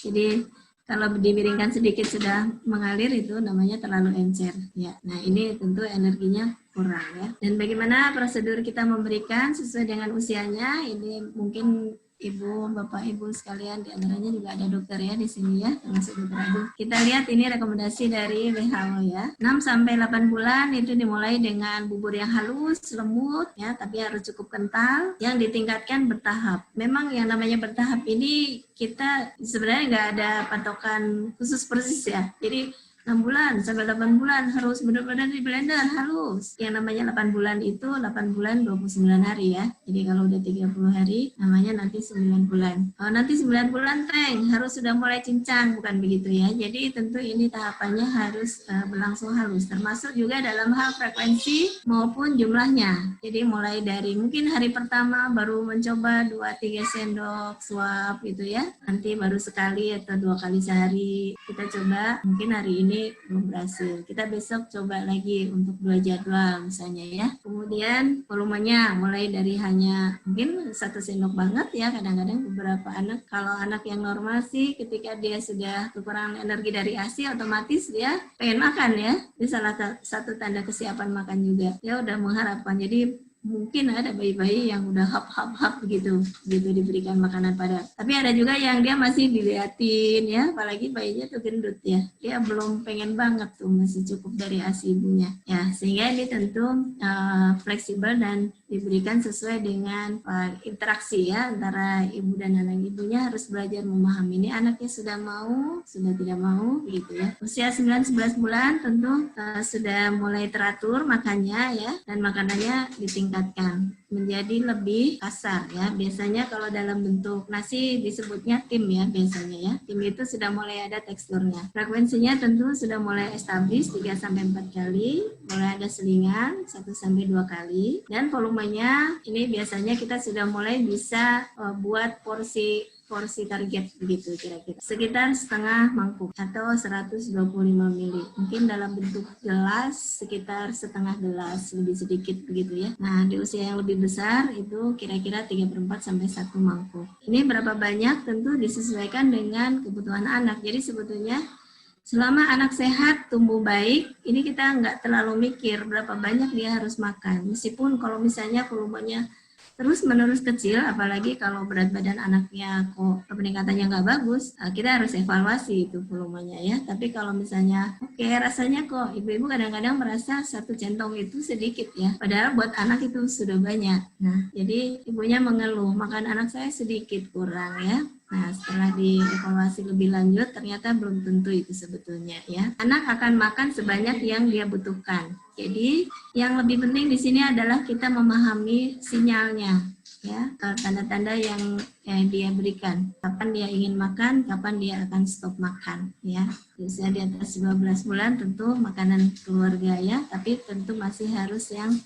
B: Jadi kalau dimiringkan sedikit sudah mengalir itu namanya terlalu encer ya. Nah ini tentu energinya kurang ya. Dan bagaimana prosedur kita memberikan sesuai dengan usianya, ini mungkin Ibu, Bapak, Ibu sekalian, di antaranya juga ada dokter ya di sini ya, termasuk dokter Agung. Kita lihat ini rekomendasi dari WHO ya. 6-8 bulan itu dimulai dengan bubur yang halus, lembut ya, tapi harus cukup kental, yang ditingkatkan bertahap. Memang yang namanya bertahap ini kita sebenarnya nggak ada patokan khusus persis ya. Jadi 6 bulan sampai 8 bulan harus benar-benar di blender halus. Yang namanya 8 bulan itu 8 bulan 29 hari ya. Jadi kalau udah 30 hari namanya nanti 9 bulan. Kalau nanti 9 bulan teng harus sudah mulai cincang, bukan begitu ya. Jadi tentu ini tahapannya harus berlangsung halus, termasuk juga dalam hal frekuensi maupun jumlahnya. Jadi mulai dari mungkin hari pertama baru mencoba 2-3 sendok suap gitu ya. Nanti baru sekali atau 2 kali sehari kita coba, mungkin hari ini belum berhasil. Kita besok coba lagi untuk 2 jadwal misalnya ya. Kemudian volumenya mulai dari hanya mungkin 1 sendok banget ya. Kadang-kadang beberapa anak, kalau anak yang normal sih ketika dia sudah kekurangan energi dari ASI otomatis dia pengen makan ya. Ini salah satu tanda kesiapan makan juga. Ya udah mengharapkan. Jadi mungkin ada bayi-bayi yang udah hap gitu diberikan makanan padat. Tapi ada juga yang dia masih diliatin ya, apalagi bayinya tuh gendut ya, dia belum pengen banget tuh, masih cukup dari ASI ibunya ya, sehingga ini tentu fleksibel dan diberikan sesuai dengan interaksi ya antara ibu dan anak. Ibunya harus belajar memahami ini anaknya sudah mau, sudah tidak mau gitu ya. Usia 9-11 bulan tentu sudah mulai teratur makannya ya, dan makanannya ditingkatkan menjadi lebih kasar ya. Biasanya kalau dalam bentuk nasi disebutnya tim ya biasanya ya. Tim itu sudah mulai ada teksturnya. Frekuensinya tentu sudah mulai establis 3-4 kali, mulai ada selingan 1-2 kali, dan volumenya ini biasanya kita sudah mulai bisa buat porsi target begitu kira-kira. Sekitar setengah mangkuk atau 125 ml. Mungkin dalam bentuk gelas sekitar setengah gelas, lebih sedikit begitu ya. Nah, di usia yang lebih besar itu kira-kira 3/4 sampai 1 mangkuk. Ini berapa banyak tentu disesuaikan dengan kebutuhan anak. Jadi sebetulnya selama anak sehat, tumbuh baik, ini kita nggak terlalu mikir berapa banyak dia harus makan. Meskipun kalau misalnya volumenya terus-menerus kecil, apalagi kalau berat badan anaknya kok peningkatannya nggak bagus, kita harus evaluasi itu volumenya ya. Tapi kalau misalnya, oke, rasanya kok ibu-ibu kadang-kadang merasa 1 centong itu sedikit ya, padahal buat anak itu sudah banyak. Nah, jadi ibunya mengeluh, makan anak saya sedikit kurang ya. Nah, setelah dievaluasi lebih lanjut, ternyata belum tentu itu sebetulnya ya. Anak akan makan sebanyak yang dia butuhkan. Jadi, yang lebih penting di sini adalah kita memahami sinyalnya, ya, tanda-tanda yang dia berikan. Kapan dia ingin makan, kapan dia akan stop makan, ya. Usia di atas 12 bulan tentu makanan keluarga ya, tapi tentu masih harus yang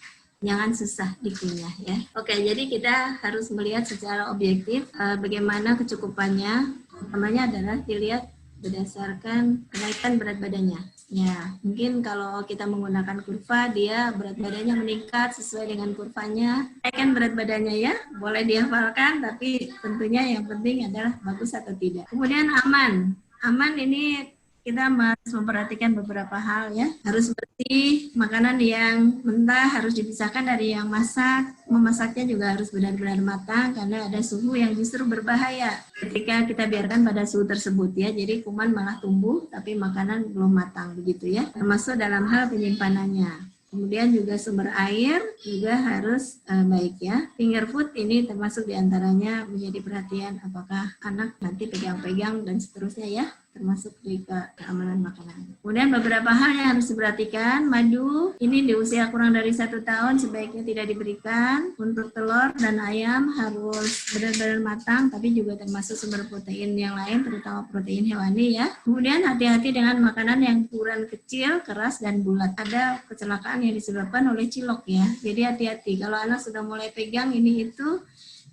B: jangan susah dikunyah ya. Oke, jadi kita harus melihat secara objektif bagaimana kecukupannya. Pertamanya adalah dilihat berdasarkan kenaikan berat badannya. Ya, mungkin kalau kita menggunakan kurva, dia berat badannya meningkat sesuai dengan kurvanya. Kenaikan berat badannya ya, boleh dihafalkan, tapi tentunya yang penting adalah bagus atau tidak. Kemudian aman. Aman ini kita harus memperhatikan beberapa hal ya. Harus bersih, makanan yang mentah harus dipisahkan dari yang masak. Memasaknya juga harus benar-benar matang karena ada suhu yang justru berbahaya ketika kita biarkan pada suhu tersebut ya. Jadi kuman malah tumbuh tapi makanan belum matang begitu ya. Termasuk dalam hal penyimpanannya. Kemudian juga sumber air juga harus baik ya. Finger food ini termasuk diantaranya menjadi perhatian apakah anak nanti pegang-pegang dan seterusnya ya, termasuk juga keamanan makanan. Kemudian beberapa hal yang harus diperhatikan, madu ini di usia kurang dari 1 tahun sebaiknya tidak diberikan. Untuk telur dan ayam harus benar-benar matang, tapi juga termasuk sumber protein yang lain, terutama protein hewani ya. Kemudian hati-hati dengan makanan yang ukuran kecil, keras, dan bulat. Ada kecelakaan yang disebabkan oleh cilok ya. Jadi hati-hati, kalau anak sudah mulai pegang ini itu,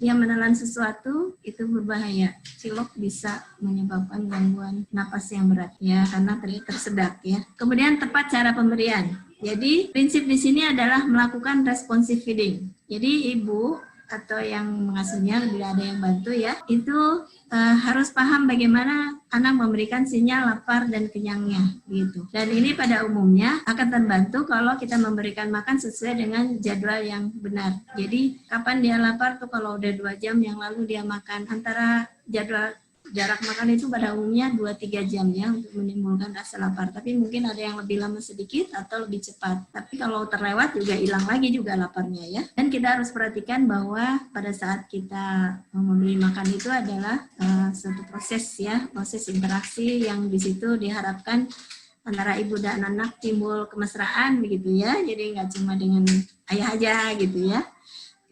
B: yang menelan sesuatu itu berbahaya. Cilok bisa menyebabkan gangguan napas yang berat ya karena tersedak ya. Kemudian tepat cara pemberian. Jadi prinsip di sini adalah melakukan responsive feeding. Jadi ibu atau yang mengasuhnya bila ada yang bantu ya itu harus paham bagaimana anak memberikan sinyal lapar dan kenyangnya gitu. Dan ini pada umumnya akan terbantu kalau kita memberikan makan sesuai dengan jadwal yang benar. Jadi kapan dia lapar tuh kalau udah 2 jam yang lalu dia makan, antara jadwal jarak makan itu pada umumnya 2-3 jam ya untuk menimbulkan rasa lapar. Tapi mungkin ada yang lebih lama sedikit atau lebih cepat. Tapi kalau terlewat juga hilang lagi juga laparnya ya. Dan kita harus perhatikan bahwa pada saat kita memberi makan itu adalah suatu proses ya, proses interaksi yang di situ diharapkan antara ibu dan anak timbul kemesraan begitu ya. Jadi nggak cuma dengan ayah aja gitu ya.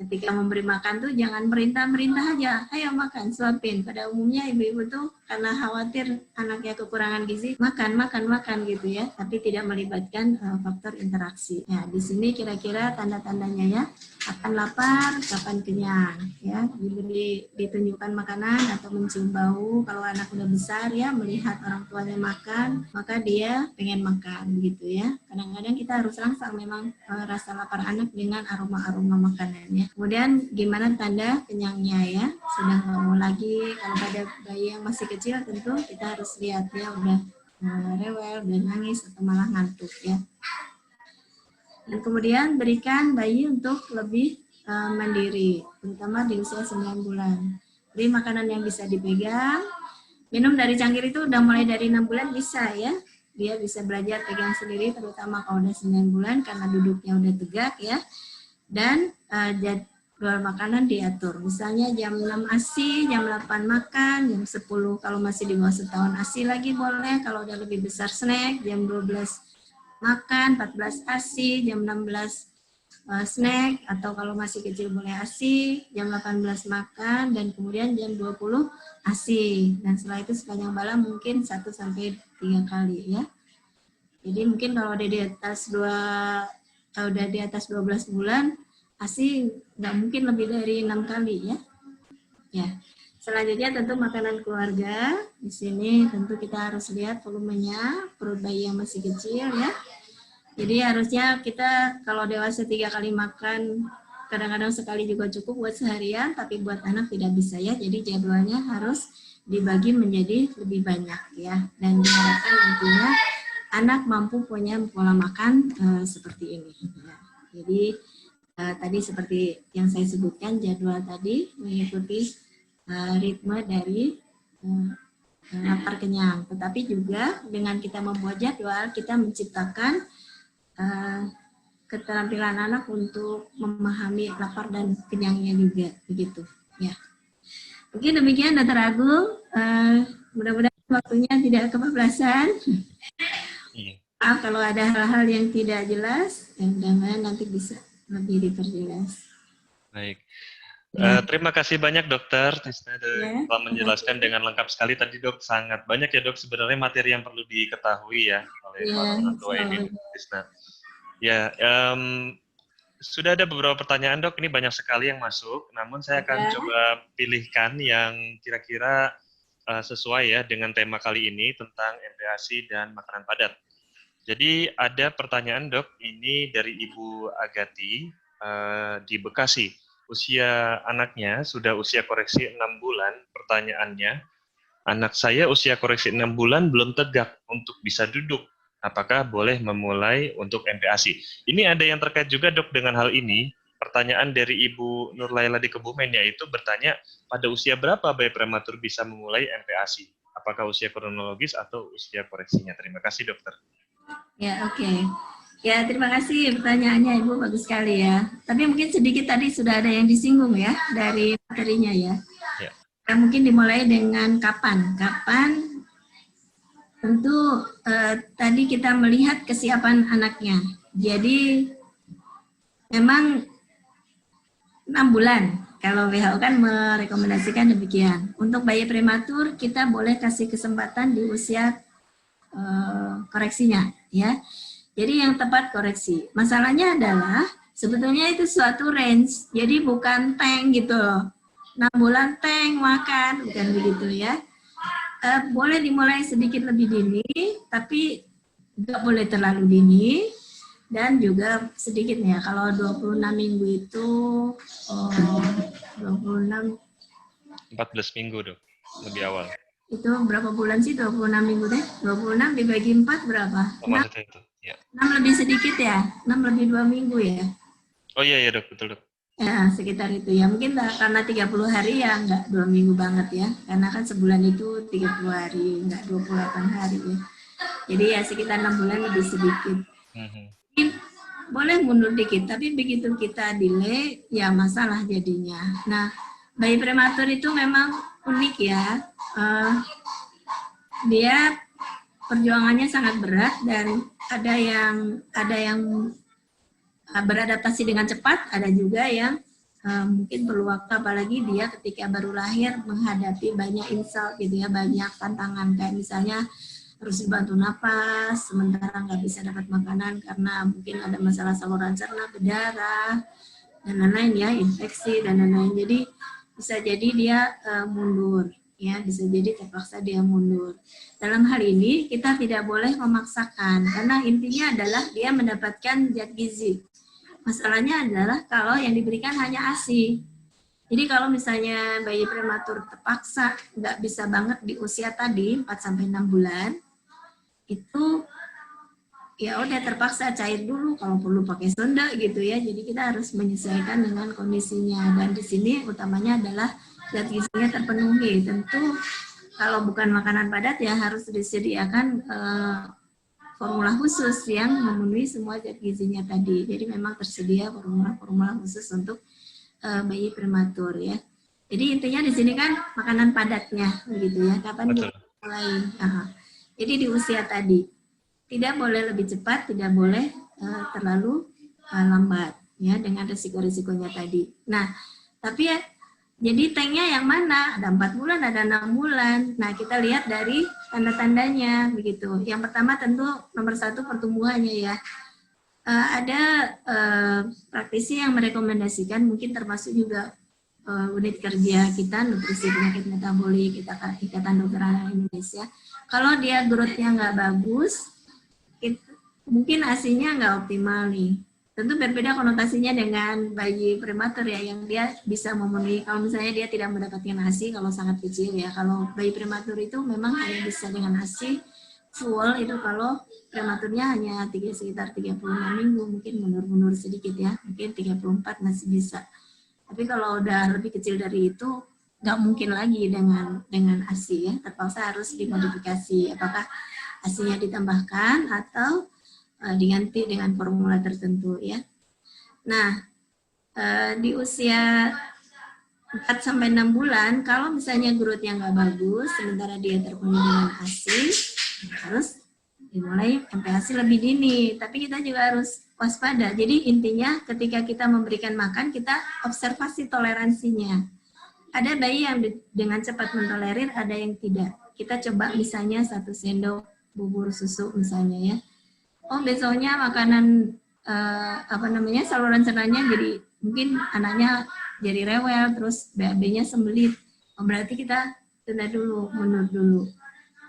B: Ketika memberi makan tuh jangan merintah-merintah aja, ayo makan, suapin. Pada umumnya ibu-ibu tuh karena khawatir anaknya kekurangan gizi, makan gitu ya, tapi tidak melibatkan faktor interaksi. Ya, di sini kira-kira tanda-tandanya ya, kapan lapar, kapan kenyang, ya, ditunjukkan makanan atau mencium bau. Kalau anak udah besar ya, melihat orang tuanya makan, maka dia pengen makan gitu ya. Kadang-kadang kita harus rangsang memang rasa lapar anak dengan aroma-aroma makanannya. Kemudian gimana tanda kenyangnya ya, sudah nggak mau lagi. Kalau pada bayi yang masih kecil tentu kita harus lihat ya udah rewel, udah nangis atau malah ngantuk ya. Dan kemudian berikan bayi untuk lebih mandiri, terutama di usia 9 bulan. Beri makanan yang bisa dipegang. Minum dari cangkir itu udah mulai dari 6 bulan bisa ya. Dia bisa belajar pegang sendiri, terutama kalau udah 9 bulan karena duduknya udah tegak ya. Dan jadwal makanan diatur. Misalnya jam 6 ASI, jam 8 makan, jam 10 kalau masih di bawah setahun ASI lagi boleh. Kalau udah lebih besar snack, jam 12 makan, 14 ASI, jam 16 snack, atau kalau masih kecil boleh ASI, jam 18 makan, dan kemudian jam 20 ASI. Dan setelah itu sepanjang malam mungkin 1-3 kali ya. Jadi mungkin kalau ada di atas 12 bulan, ASI nggak mungkin lebih dari 6 kali ya. Ya. Selanjutnya tentu makanan keluarga. Di sini tentu kita harus lihat volumenya, perut bayi yang masih kecil ya. Jadi harusnya kita kalau dewasa 3 kali makan, kadang-kadang sekali juga cukup buat seharian, tapi buat anak tidak bisa ya. Jadi jadwalnya harus dibagi menjadi lebih banyak ya. Dan diharapkan nantinya anak mampu punya pola makan seperti ini. Ya. Jadi tadi seperti yang saya sebutkan, jadwal tadi mengikuti ritme dari lapar kenyang. Tetapi juga dengan kita membuat jadwal, kita menciptakan keterampilan anak untuk memahami lapar dan kenyangnya juga, begitu. Ya. Mungkin demikian, Dr. Agung. Mudah-mudahan waktunya tidak kebablasan. Maaf kalau ada hal-hal yang tidak jelas, mudah-mudahan nanti bisa lebih diperjelas.
A: Baik. Terima kasih banyak Dokter Tisna telah menjelaskan dengan lengkap sekali tadi Dok. Sangat banyak ya Dok sebenarnya materi yang perlu diketahui ya oleh orang tua ini Tisna. Ya, sudah ada beberapa pertanyaan Dok. Ini banyak sekali yang masuk. Namun saya akan coba pilihkan yang kira-kira sesuai ya dengan tema kali ini tentang MPASI dan makanan padat. Jadi ada pertanyaan dok, ini dari Ibu Agati di Bekasi. Usia anaknya sudah usia koreksi 6 bulan. Pertanyaannya, anak saya usia koreksi 6 bulan belum tegak untuk bisa duduk. Apakah boleh memulai untuk MPASI? Ini ada yang terkait juga dok dengan hal ini. Pertanyaan dari Ibu Nurlaila di Kebumen yaitu bertanya, pada usia berapa bayi prematur bisa memulai MPASI? Apakah usia kronologis atau usia koreksinya? Terima kasih dokter.
B: Ya, oke. Ya, terima kasih pertanyaannya Ibu, bagus sekali ya. Tapi mungkin sedikit tadi sudah ada yang disinggung ya dari materinya ya. Ya. Mungkin dimulai dengan kapan? Kapan? Tentu tadi kita melihat kesiapan anaknya. Jadi memang 6 bulan. Kalau WHO kan merekomendasikan demikian. Untuk bayi prematur kita boleh kasih kesempatan di usia koreksinya, ya. Jadi yang tepat koreksi. Masalahnya adalah sebetulnya itu suatu range. Jadi bukan tank gitu loh. 6 bulan tank makan, bukan begitu ya. Boleh dimulai sedikit lebih dini, tapi nggak boleh terlalu dini. Dan juga sedikit ya, kalau 26 minggu itu 26
A: 14 minggu dok, lebih awal.
B: Itu berapa bulan sih 26 minggu deh? 26 dibagi 4 berapa?
A: Maksudnya itu, ya.
B: 6 lebih sedikit ya? 6 lebih 2 minggu ya?
A: Oh iya dok, betul dok.
B: Ya, sekitar itu ya. Mungkin karena 30 hari ya, nggak 2 minggu banget ya. Karena kan sebulan itu 30 hari, nggak 28 hari ya. Jadi ya sekitar 6 bulan lebih sedikit. Boleh mundur dikit, tapi begitu kita delay, ya masalah jadinya. Nah, bayi prematur itu memang unik ya. Dia perjuangannya sangat berat dan ada yang beradaptasi dengan cepat, ada juga yang mungkin perlu waktu, apalagi dia ketika baru lahir menghadapi banyak insult gitu ya, banyak tantangan kayak misalnya harus dibantu napas, sementara nggak bisa dapat makanan karena mungkin ada masalah saluran cerna, berdarah, dan lain-lain ya, infeksi dan lain-lain. Jadi bisa jadi dia mundur, ya bisa jadi terpaksa dia mundur. Dalam hal ini kita tidak boleh memaksakan, karena intinya adalah dia mendapatkan zat gizi. Masalahnya adalah kalau yang diberikan hanya ASI. Jadi kalau misalnya bayi prematur terpaksa nggak bisa banget di usia tadi 4-6 bulan, itu ya udah terpaksa cair dulu, kalau perlu pakai sonda gitu ya. Jadi kita harus menyesuaikan dengan kondisinya, dan di sini utamanya adalah zat gizinya terpenuhi. Tentu kalau bukan makanan padat ya harus disediakan formula khusus yang memenuhi semua zat gizinya tadi. Jadi memang tersedia formula khusus untuk bayi prematur ya. Jadi intinya di sini kan makanan padatnya begitu ya. Kapan dimulai? Jadi di usia tadi tidak boleh lebih cepat, tidak boleh terlalu lambat ya dengan risiko-risikonya tadi. Nah, tapi ya jadi tanknya yang mana? Ada 4 bulan, ada 6 bulan. Nah, kita lihat dari tanda-tandanya begitu. Yang pertama tentu nomor 1 pertumbuhannya ya. Ada praktisi yang merekomendasikan, mungkin termasuk juga unit kerja kita, nutrisi penyakit metabolik, Ikatan Dokter Anak Indonesia. Kalau dia growth-nya nggak bagus, mungkin ASI-nya nggak optimal nih. Tentu berbeda konotasinya dengan bayi prematur ya, yang dia bisa memenuhi, kalau misalnya dia tidak mendapatkan ASI kalau sangat kecil ya. Kalau bayi prematur itu memang hanya bisa dengan ASI full itu kalau prematurnya hanya sekitar 36 minggu, mungkin mundur-mundur sedikit ya, mungkin 34 masih bisa. Tapi kalau udah lebih kecil dari itu, nggak mungkin lagi dengan ASI ya, terpaksa harus dimodifikasi, apakah ASI-nya ditambahkan atau diganti dengan formula tertentu ya. Nah, di usia 4-6 bulan, kalau misalnya growth-nya nggak bagus, sementara dia terpenuhi dengan ASI, harus dimulai MPASI lebih dini. Tapi kita juga harus waspada. Jadi intinya ketika kita memberikan makan, kita observasi toleransinya. Ada bayi yang dengan cepat mentolerir, ada yang tidak. Kita coba misalnya 1 sendok bubur susu misalnya ya. Oh besoknya makanan saluran cernanya jadi mungkin anaknya jadi rewel, terus BAB-nya sembelit. Oh, berarti kita tunda dulu, mundur dulu.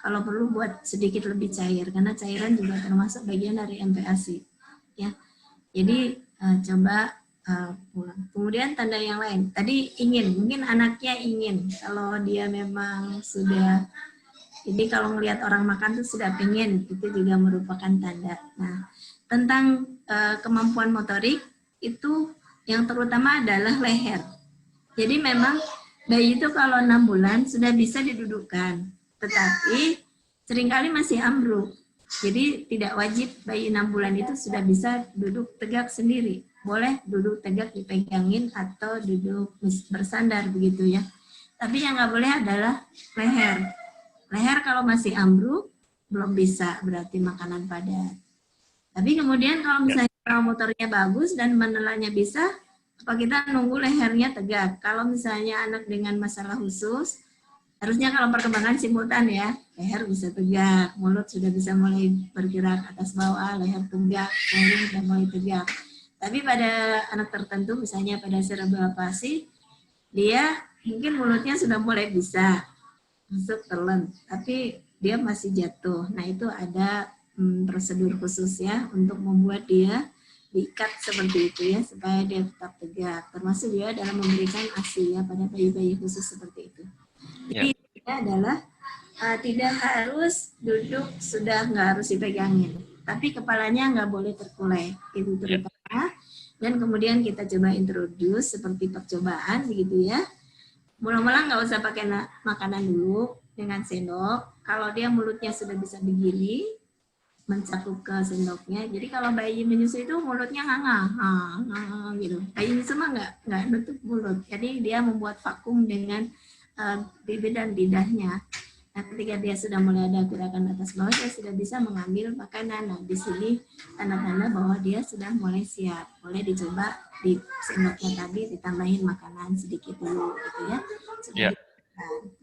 B: Kalau perlu buat sedikit lebih cair, karena cairan juga termasuk bagian dari MPASI. Ya, jadi coba pulang. Kemudian tanda yang lain. Tadi mungkin anaknya ingin. Kalau dia memang sudah, jadi kalau melihat orang makan tuh sudah pengen, itu juga merupakan tanda. Nah, tentang kemampuan motorik itu yang terutama adalah leher. Jadi memang bayi itu kalau 6 bulan sudah bisa didudukkan, tetapi seringkali masih ambruk. Jadi tidak wajib bayi 6 bulan itu sudah bisa duduk tegak sendiri. Boleh duduk tegak dipegangin atau duduk bersandar begitu ya. Tapi yang nggak boleh adalah leher. Leher kalau masih ambruk belum bisa, berarti makanan padat. Tapi kemudian kalau misalnya motornya bagus dan menelannya bisa, apa kita nunggu lehernya tegak. Kalau misalnya anak dengan masalah khusus, harusnya kalau perkembangan simultan ya, leher bisa tegak, mulut sudah bisa mulai bergerak atas bawah, leher tegak, punggung sudah mulai tegak. Tapi pada anak tertentu, misalnya pada cerebral palsy, dia mungkin mulutnya sudah mulai bisa masuk telan, tapi dia masih jatuh. Nah itu ada prosedur khusus ya untuk membuat dia diikat seperti itu ya supaya dia tetap tegak. Termasuk juga dalam memberikan ASI ya pada bayi-bayi khusus seperti itu. Jadi itu adalah tidak harus duduk sudah nggak harus dipegangin, tapi kepalanya nggak boleh terkulai itu terutama. Dan kemudian kita coba introduce seperti percobaan begitu ya. Mula-mula nggak usah pakai makanan dulu dengan sendok. Kalau dia mulutnya sudah bisa begini, mencakup ke sendoknya. Jadi kalau bayi menyusui itu mulutnya nganga, gitu. Bayi menyusui mah nggak nutup mulut. Jadi dia membuat vakum dengan bibir dan lidahnya. Nah, ketika dia sudah mulai ada gerakan atas bawah, dia sudah bisa mengambil makanan. Nah, di sini tanda-tanda bahwa dia sudah mulai siap. Boleh dicoba di sendoknya tadi ditambahin makanan sedikit dulu, gitu ya.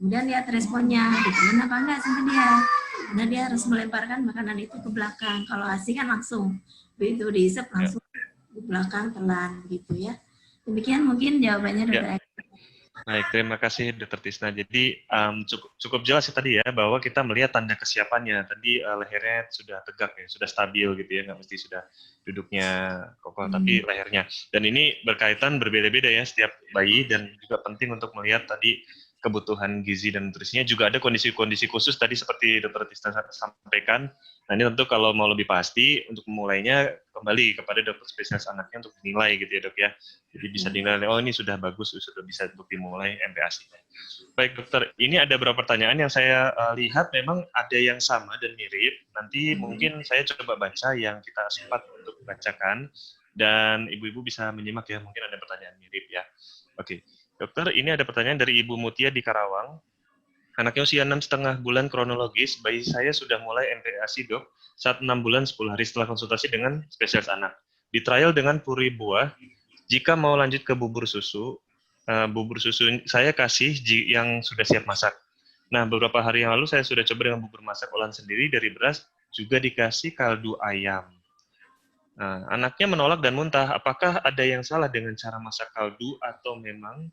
B: Kemudian lihat responnya, ditelan apa enggak sama dia. Karena dia harus melemparkan makanan itu ke belakang. Kalau ASI kan langsung, begitu dihisap langsung di belakang telan, gitu ya. Demikian mungkin jawabannya Dr.
A: Baik, terima kasih Dr. Tisna. Jadi cukup jelas ya tadi ya bahwa kita melihat tanda kesiapannya. Tadi lehernya sudah tegak ya, sudah stabil gitu ya, nggak mesti sudah duduknya kokoh, tapi lehernya. Dan ini berkaitan berbeda-beda ya setiap bayi dan juga penting untuk melihat tadi kebutuhan gizi dan nutrisinya. Juga ada kondisi-kondisi khusus tadi seperti Dr. Tisna sampaikan. Nah ini tentu kalau mau lebih pasti untuk memulainya kembali kepada dokter spesialis anaknya untuk dinilai gitu ya dok ya. Jadi bisa dinilai, oh ini sudah bagus, sudah bisa untuk dimulai MPASI-nya. Baik dokter, ini ada beberapa pertanyaan yang saya lihat memang ada yang sama dan mirip. Nanti mungkin saya coba baca yang kita sempat untuk bacakan dan ibu-ibu bisa menyimak ya, mungkin ada pertanyaan mirip ya. Oke, dokter ini ada pertanyaan dari Ibu Mutia di Karawang. Anaknya usia 6,5 bulan kronologis, bayi saya sudah mulai MPASI dok, saat 6 bulan 10 hari setelah konsultasi dengan spesialis anak. Di trial dengan puri buah, jika mau lanjut ke bubur susu saya kasih yang sudah siap masak. Nah, beberapa hari yang lalu saya sudah coba dengan bubur masak olahan sendiri dari beras, juga dikasih kaldu ayam. Nah, anaknya menolak dan muntah. Apakah ada yang salah dengan cara masak kaldu atau memang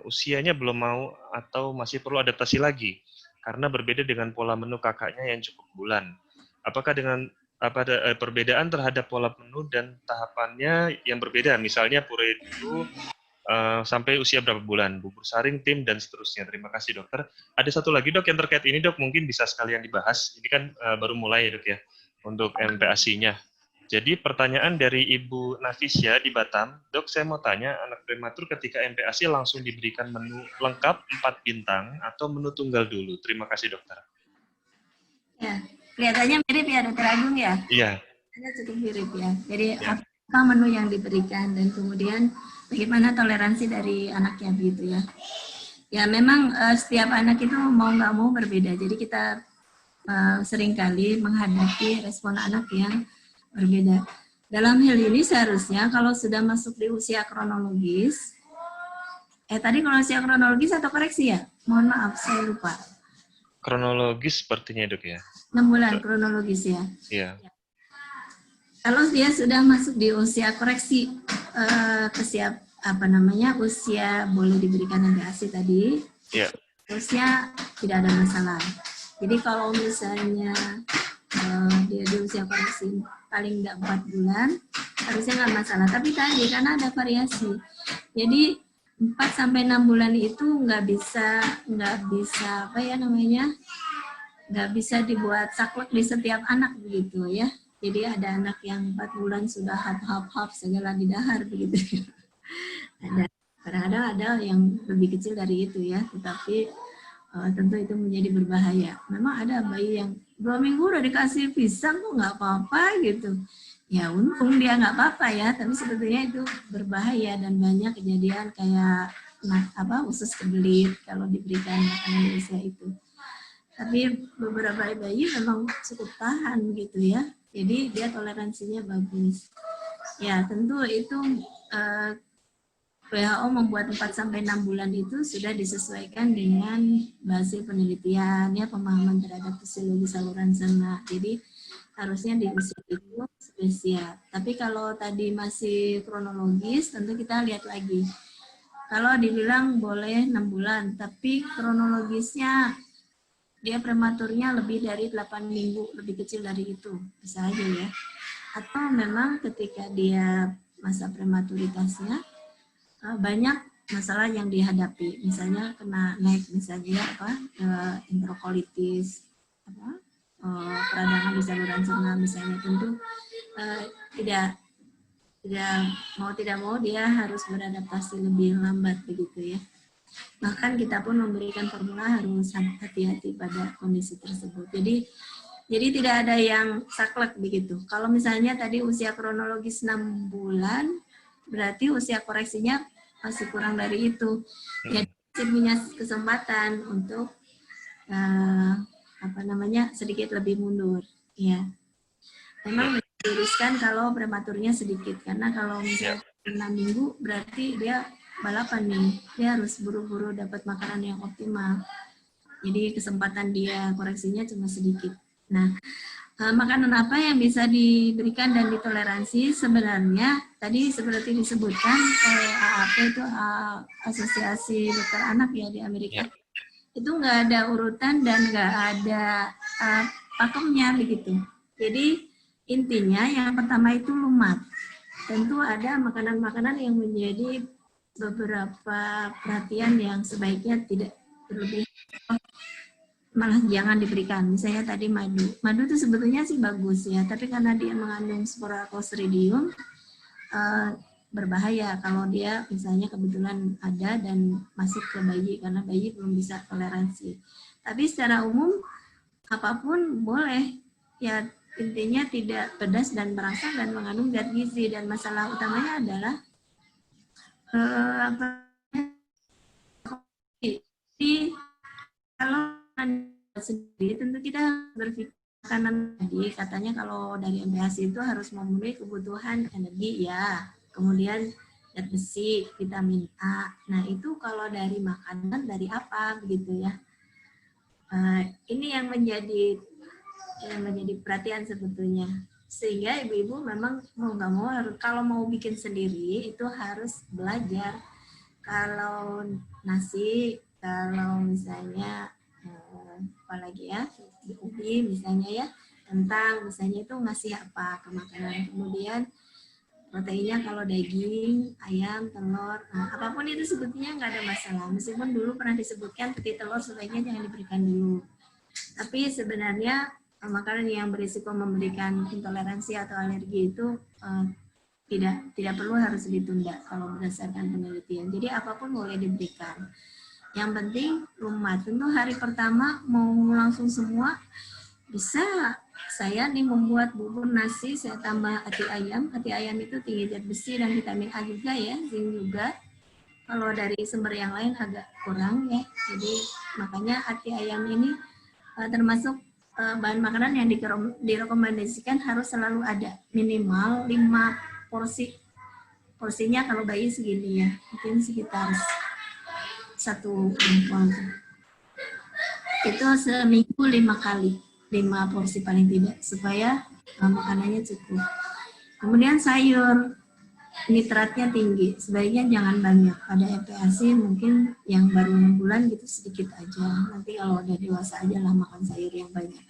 A: usianya belum mau atau masih perlu adaptasi lagi karena berbeda dengan pola menu kakaknya yang cukup bulan. Apakah dengan ada perbedaan terhadap pola menu dan tahapannya yang berbeda, misalnya puree dulu sampai usia berapa bulan, bubur saring, tim, dan seterusnya. Terima kasih dokter. Ada satu lagi dok yang terkait ini dok, mungkin bisa sekalian dibahas. Ini kan baru mulai ya dok ya untuk MPASI-nya. Jadi pertanyaan dari Ibu Nafisya di Batam, dok saya mau tanya, anak prematur ketika MPASI langsung diberikan menu lengkap 4 bintang atau menu tunggal dulu? Terima kasih dokter.
B: Ya, kelihatannya mirip ya Dr. Agung ya?
A: Iya.
B: Ini cukup mirip ya. Jadi apa menu yang diberikan dan kemudian bagaimana toleransi dari anaknya begitu ya. Ya memang setiap anak itu mau nggak mau berbeda. Jadi kita seringkali menghadapi respon anak yang berbeda. Dalam hal ini seharusnya kalau sudah masuk di usia kronologis, tadi kalau usia kronologis atau koreksi ya? Mohon maaf, saya lupa.
A: Kronologis sepertinya dok ya?
B: 6 bulan kronologis ya?
A: Iya.
B: Kalau dia sudah masuk di usia koreksi, usia boleh diberikan MPASI tadi,
A: iya.
B: harusnya tidak ada masalah. Jadi kalau misalnya dia di usia koreksi paling nggak 4 bulan, harusnya nggak masalah. Tapi tadi karena ada variasi, jadi 4-6 bulan itu nggak bisa apa ya namanya, nggak bisa dibuat saklek di setiap anak begitu ya. Jadi ada anak yang 4 bulan sudah hap segala di dahar begitu. Ada kadang-kadang ada yang lebih kecil dari itu ya, tetapi tentu itu menjadi berbahaya. Memang ada bayi yang 2 minggu udah dikasih pisang kok nggak apa-apa gitu. Ya untung dia nggak apa-apa ya, tapi sebetulnya itu berbahaya dan banyak kejadian kayak usus kebelit kalau diberikan makanan di usia itu. Tapi beberapa bayi memang cukup tahan gitu ya, jadi dia toleransinya bagus. Ya tentu itu WHO membuat 4-6 bulan itu sudah disesuaikan dengan hasil penelitian ya, pemahaman terhadap fisiologi saluran cerna. Jadi harusnya di usia itu spesial. Tapi kalau tadi masih kronologis, tentu kita lihat lagi. Kalau dibilang boleh 6 bulan, tapi kronologisnya dia prematurnya lebih dari 8 minggu, lebih kecil dari itu, bisa aja ya. Atau memang ketika dia masa prematuritasnya, banyak masalah yang dihadapi, misalnya kena misalnya enterokolitis, peradangan di saluran cerna misalnya, tentu tidak mau dia harus beradaptasi lebih lambat begitu ya. Bahkan kita pun memberikan formula harus hati-hati pada kondisi tersebut. Jadi tidak ada yang saklek begitu. Kalau misalnya tadi usia kronologis 6 bulan, berarti usia koreksinya masih kurang dari itu. Jadi masih punya kesempatan untuk sedikit lebih mundur. Ya, memang diluruskan kalau prematurnya sedikit, karena kalau misalnya 6 minggu berarti dia balapan nih, dia harus buru-buru dapat makanan yang optimal. Jadi kesempatan dia koreksinya cuma sedikit. Nah, makanan apa yang bisa diberikan dan ditoleransi? Sebenarnya tadi seperti disebutkan AAP itu Asosiasi Dokter Anak ya di Amerika, itu nggak ada urutan dan nggak ada pakemnya begitu. Jadi intinya yang pertama itu lumat. Tentu ada makanan-makanan yang menjadi beberapa perhatian yang sebaiknya tidak berlebih, malah jangan diberikan. Misalnya tadi madu itu sebetulnya sih bagus ya, tapi karena dia mengandung spora Clostridium berbahaya kalau dia misalnya kebetulan ada dan masuk ke bayi, karena bayi belum bisa toleransi. Tapi secara umum apapun boleh ya, intinya tidak pedas dan merangsang dan mengandung zat gizi, dan masalah utamanya adalah kalau sendiri tentu kita berpikir makanan tadi katanya kalau dari MPASI itu harus memenuhi kebutuhan energi ya, kemudian zat besi, vitamin A. Nah itu kalau dari makanan dari apa begitu ya? Ini yang menjadi perhatian sebetulnya, sehingga ibu-ibu memang mau nggak mau kalau mau bikin sendiri itu harus belajar. Kalau nasi, kalau misalnya apalagi ya di ubi misalnya ya, kentang misalnya, itu ngasih apa ke makanan. Kemudian proteinnya kalau daging, ayam, telur, apapun itu sebetulnya nggak ada masalah. Meskipun dulu pernah disebutkan peti telur sebaiknya jangan diberikan dulu, tapi sebenarnya makanan yang berisiko memberikan intoleransi atau alergi itu tidak perlu harus ditunda kalau berdasarkan penelitian. Jadi apapun boleh diberikan. Yang penting lumat. Tentu hari pertama mau langsung semua bisa. Saya nih membuat bubur nasi, saya tambah hati ayam. Hati ayam itu tinggi zat besi dan vitamin A juga ya, zinc juga. Kalau dari sumber yang lain agak kurang ya. Jadi makanya hati ayam ini termasuk bahan makanan yang direkomendasikan harus selalu ada minimal 5 porsi. Porsinya kalau bayi segini ya, mungkin sekitar 1 mangkok. Itu seminggu 5 kali, 5 porsi paling tidak, supaya makanannya cukup. Kemudian sayur nitratnya tinggi, sebaiknya jangan banyak. Pada MPASI mungkin yang baru 6 bulan gitu sedikit aja. Nanti kalau udah dewasa aja lah makan sayur yang banyak.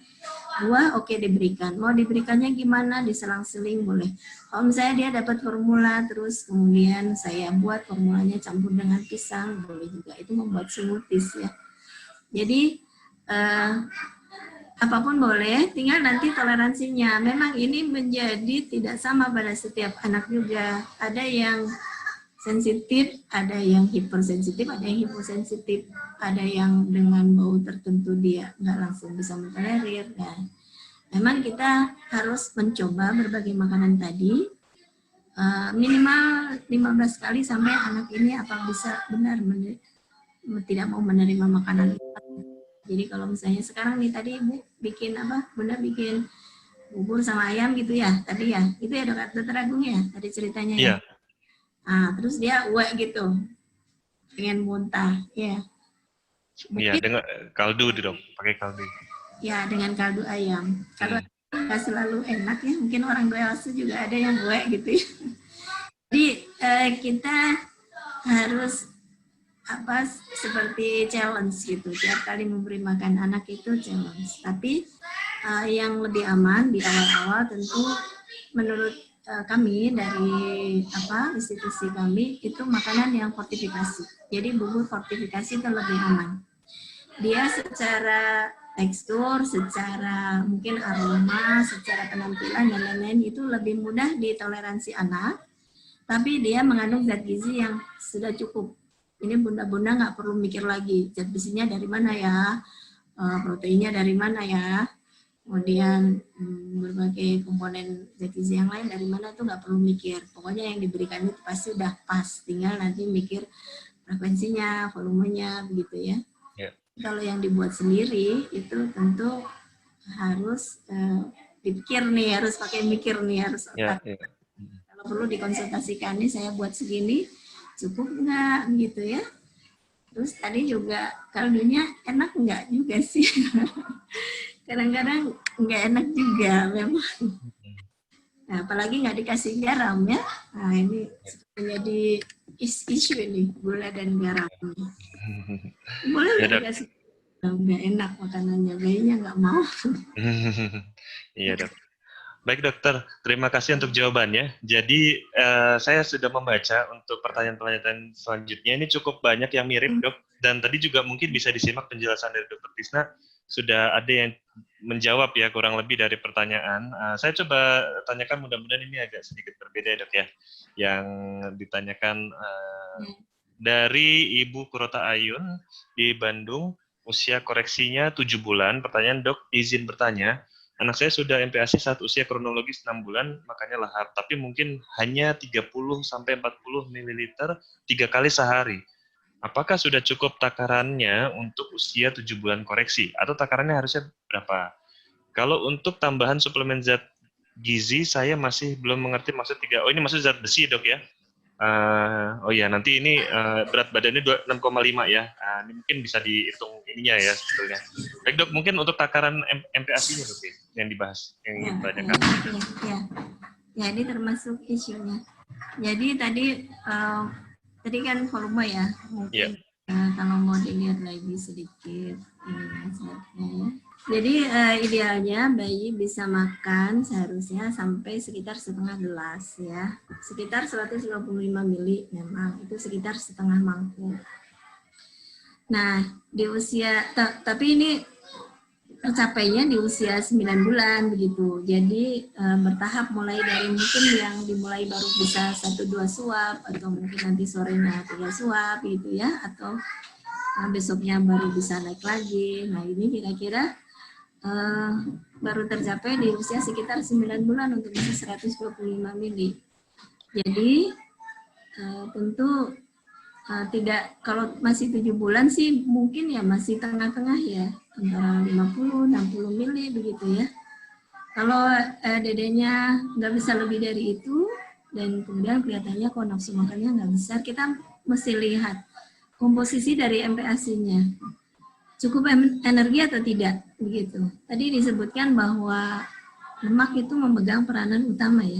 B: Buah oke diberikan. Mau diberikannya gimana? Diselang-seling boleh. Kalau misalnya dia dapat formula terus kemudian saya buat formulanya campur dengan pisang, boleh juga. Itu membuat smoothies ya. Jadi apapun boleh, tinggal nanti toleransinya. Memang ini menjadi tidak sama pada setiap anak juga. Ada yang sensitif, ada yang hipersensitif, ada yang hiposensitif, ada yang dengan bau tertentu dia nggak langsung bisa mentolerir. Dan memang kita harus mencoba berbagai makanan tadi, minimal 15 kali sampai anak ini apa bisa benar tidak mau menerima makanan. Jadi kalau misalnya sekarang nih tadi Ibu bikin apa? Bunda bikin bubur sama ayam gitu ya tadi ya. Itu ya Dokter Agung ya tadi ceritanya ya. Nah, terus dia gitu. Pengen muntah ya.
A: Iya, dengan kaldu Dok, pakai kaldu.
B: Ya, dengan kaldu ayam. Kalau nggak selalu enak ya, mungkin orang dewasa juga ada yang gitu ya. Jadi kita harus seperti challenge gitu, tiap kali memberi makan anak itu challenge. Tapi yang lebih aman di awal-awal tentu menurut kami dari institusi kami itu makanan yang fortifikasi. Jadi bubur fortifikasi itu lebih aman. Dia secara tekstur, secara mungkin aroma, secara penampilan dan lain-lain itu lebih mudah ditoleransi anak. Tapi dia mengandung zat gizi yang sudah cukup. Ini bunda-bunda nggak perlu mikir lagi zat gizinya dari mana ya, proteinnya dari mana ya, kemudian berbagai komponen zat gizi yang lain dari mana tuh nggak perlu mikir. Pokoknya yang diberikan itu pasti udah pas, tinggal nanti mikir frekuensinya, volumenya, begitu ya. Kalau yang dibuat sendiri itu tentu harus dipikir nih, harus pakai mikir nih, harus otak. Kalau perlu dikonsultasikan nih, saya buat segini, cukup nggak gitu ya. Terus tadi juga kaldunya enak nggak juga sih. Kadang-kadang nggak enak juga memang. Nah, apalagi nggak dikasih garam ya. Nah ini menjadi isu ini, gula dan garam. Boleh nggak dikasih garam? Nggak enak makanannya, bayinya nggak mau.
A: Iya Dok. Baik Dokter, terima kasih untuk jawabannya. Jadi saya sudah membaca untuk pertanyaan-pertanyaan selanjutnya. Ini cukup banyak yang mirip Dok, dan tadi juga mungkin bisa disimak penjelasan dari Dokter Tisna. Sudah ada yang menjawab ya kurang lebih dari pertanyaan. Saya coba tanyakan, mudah-mudahan ini agak sedikit berbeda Dok ya. Yang ditanyakan dari Ibu Kurota Ayun di Bandung, usia koreksinya 7 bulan. Pertanyaan Dok, izin bertanya. Anak saya sudah MPASI saat usia kronologis 6 bulan, makanya lahap, tapi mungkin hanya 30-40 ml 3 kali sehari. Apakah sudah cukup takarannya untuk usia 7 bulan koreksi? Atau takarannya harusnya berapa? Kalau untuk tambahan suplemen zat gizi, saya masih belum mengerti maksud 3. Oh, ini maksud zat besi Dok ya? Oh ya, nanti ini berat badannya 6,5 ya. Ini mungkin bisa dihitung ininya ya sebetulnya. Baik Dok, mungkin untuk takaran MPASI-nya Dok yang dibahas, yang ditanyakan.
B: Ya, ini termasuk isunya. Jadi tadi kan volume ya, mungkin kalau mau dilihat lagi sedikit slide-nya ya. Jadi idealnya bayi bisa makan seharusnya sampai sekitar setengah gelas ya, sekitar 155 ml memang itu sekitar setengah mangkuk. Nah di usia tapi ini tercapainya di usia 9 bulan begitu. Jadi bertahap mulai dari mungkin yang dimulai baru bisa 1-2 suap atau mungkin nanti sorenya 3 suap gitu ya, atau besoknya baru bisa naik lagi. Nah ini kira-kira baru tercapai di usia sekitar 9 bulan untuk bisa 125 ml. Jadi tentu tidak, kalau masih 7 bulan sih mungkin ya masih tengah-tengah ya, antara 50-60 ml begitu ya. Kalau dedenya nggak bisa lebih dari itu dan kemudian kelihatannya kok nafsu makannya nggak besar, kita mesti lihat komposisi dari MPASI-nya. Cukup energi atau tidak begitu. Tadi disebutkan bahwa lemak itu memegang peranan utama ya.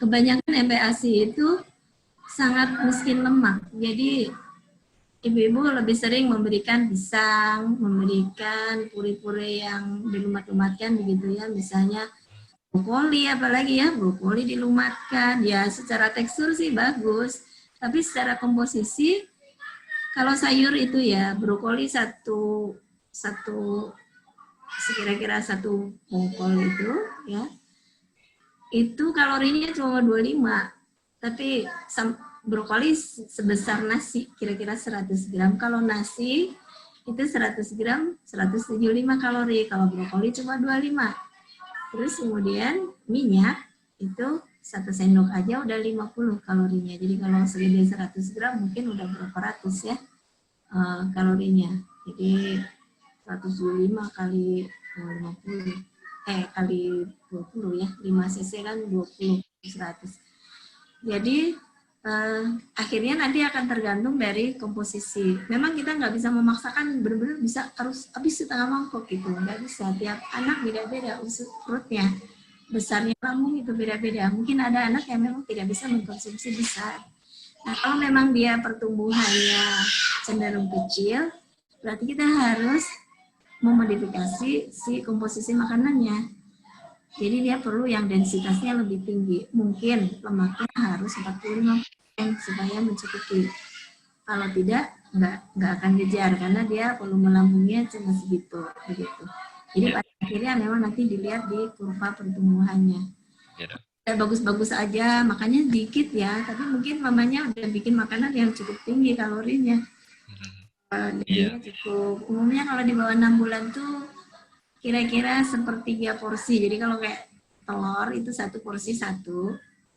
B: kebanyakan MPASI itu sangat miskin lemak. Jadi ibu-ibu lebih sering memberikan pisang, memberikan puri-puri yang dilumat-lumatkan begitu ya, misalnya brokoli, apalagi ya brokoli dilumatkan, ya secara tekstur sih bagus, tapi secara komposisi kalau sayur itu ya brokoli satu kira-kira satu bongkol itu ya, itu kalorinya cuma 25, tapi brokoli sebesar nasi kira-kira 100 gram. Kalau nasi itu 100 gram 175 kalori, kalau brokoli cuma 25. Terus kemudian minyak itu 1 sendok aja udah 50 kalorinya. Jadi kalau segede 100 gram mungkin udah berapa ratus ya kalorinya. Jadi 125 kali 50 kali 20 ya, 5 cc kan 20 100. Jadi akhirnya nanti akan tergantung dari komposisi. Memang kita nggak bisa memaksakan benar-benar bisa harus habis setengah mangkok gitu, nggak bisa. Tiap anak beda-beda usus perutnya, besarnya lambung itu beda-beda. Mungkin ada anak yang memang tidak bisa mengkonsumsi besar. Nah kalau memang dia pertumbuhannya cenderung kecil, berarti kita harus memodifikasi si komposisi makanannya. Jadi dia perlu yang densitasnya lebih tinggi. Mungkin lemaknya harus 45% supaya mencukupi. Kalau tidak, nggak akan kejar karena dia volume lambungnya cuma segitu, begitu. Jadi pada akhirnya memang nanti dilihat di kurva pertumbuhannya. Bagus-bagus aja, makanya dikit ya. Tapi mungkin mamanya udah bikin makanan yang cukup tinggi kalorinya. Jadinya cukup. Umumnya kalau di bawah 6 bulan tuh kira-kira sepertiga porsi. Jadi kalau kayak telur itu 1 porsi 1.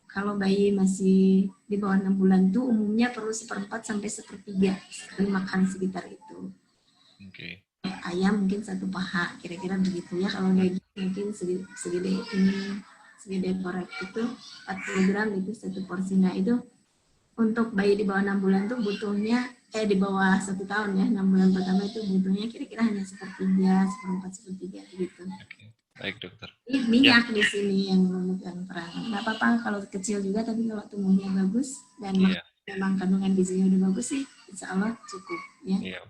B: Kalau bayi masih di bawah 6 bulan tuh umumnya perlu 1/4 sampai 1/3 sekali makan sekitar itu.
C: Oke.
B: Ayam mungkin 1 paha, kira-kira begitu ya. Kalau daging mungkin segede ini, segede korek itu 40 gram itu 1 porsi. Nah itu untuk bayi di bawah 6 bulan tuh butuhnya di bawah 1 tahun ya, 6 bulan pertama itu butuhnya kira-kira hanya 1/3, 1/4, 1/3 gitu.
C: Oke. Baik dokter.
B: Minyak di sini yang memegang peran. Nggak apa-apa kalau kecil juga, tapi kalau tumbuhnya bagus dan memang kandungan gizinya udah bagus sih, insya Allah cukup ya.
A: Iya.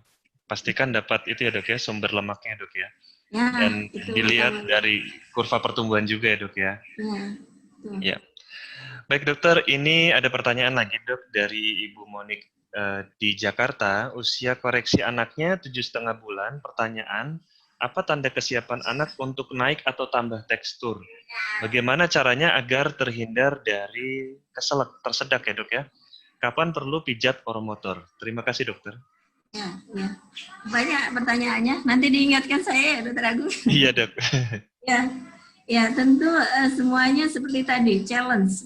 A: Pastikan dapat itu ya dok ya, sumber lemaknya dok ya.
B: Ya,
A: dan dilihat dari kurva pertumbuhan juga ya dok ya. Ya. Baik dokter, ini ada pertanyaan lagi dok dari Ibu Monik di Jakarta. Usia koreksi anaknya 7,5 bulan. Pertanyaan, apa tanda kesiapan anak untuk naik atau tambah tekstur? Bagaimana caranya agar terhindar dari keselak, tersedak ya dok ya? Kapan perlu pijat oromotor? Terima kasih dokter.
B: Ya. Banyak pertanyaannya. Nanti diingatkan saya ya dokter Agung.
A: Iya dok.
B: Ya tentu semuanya seperti tadi,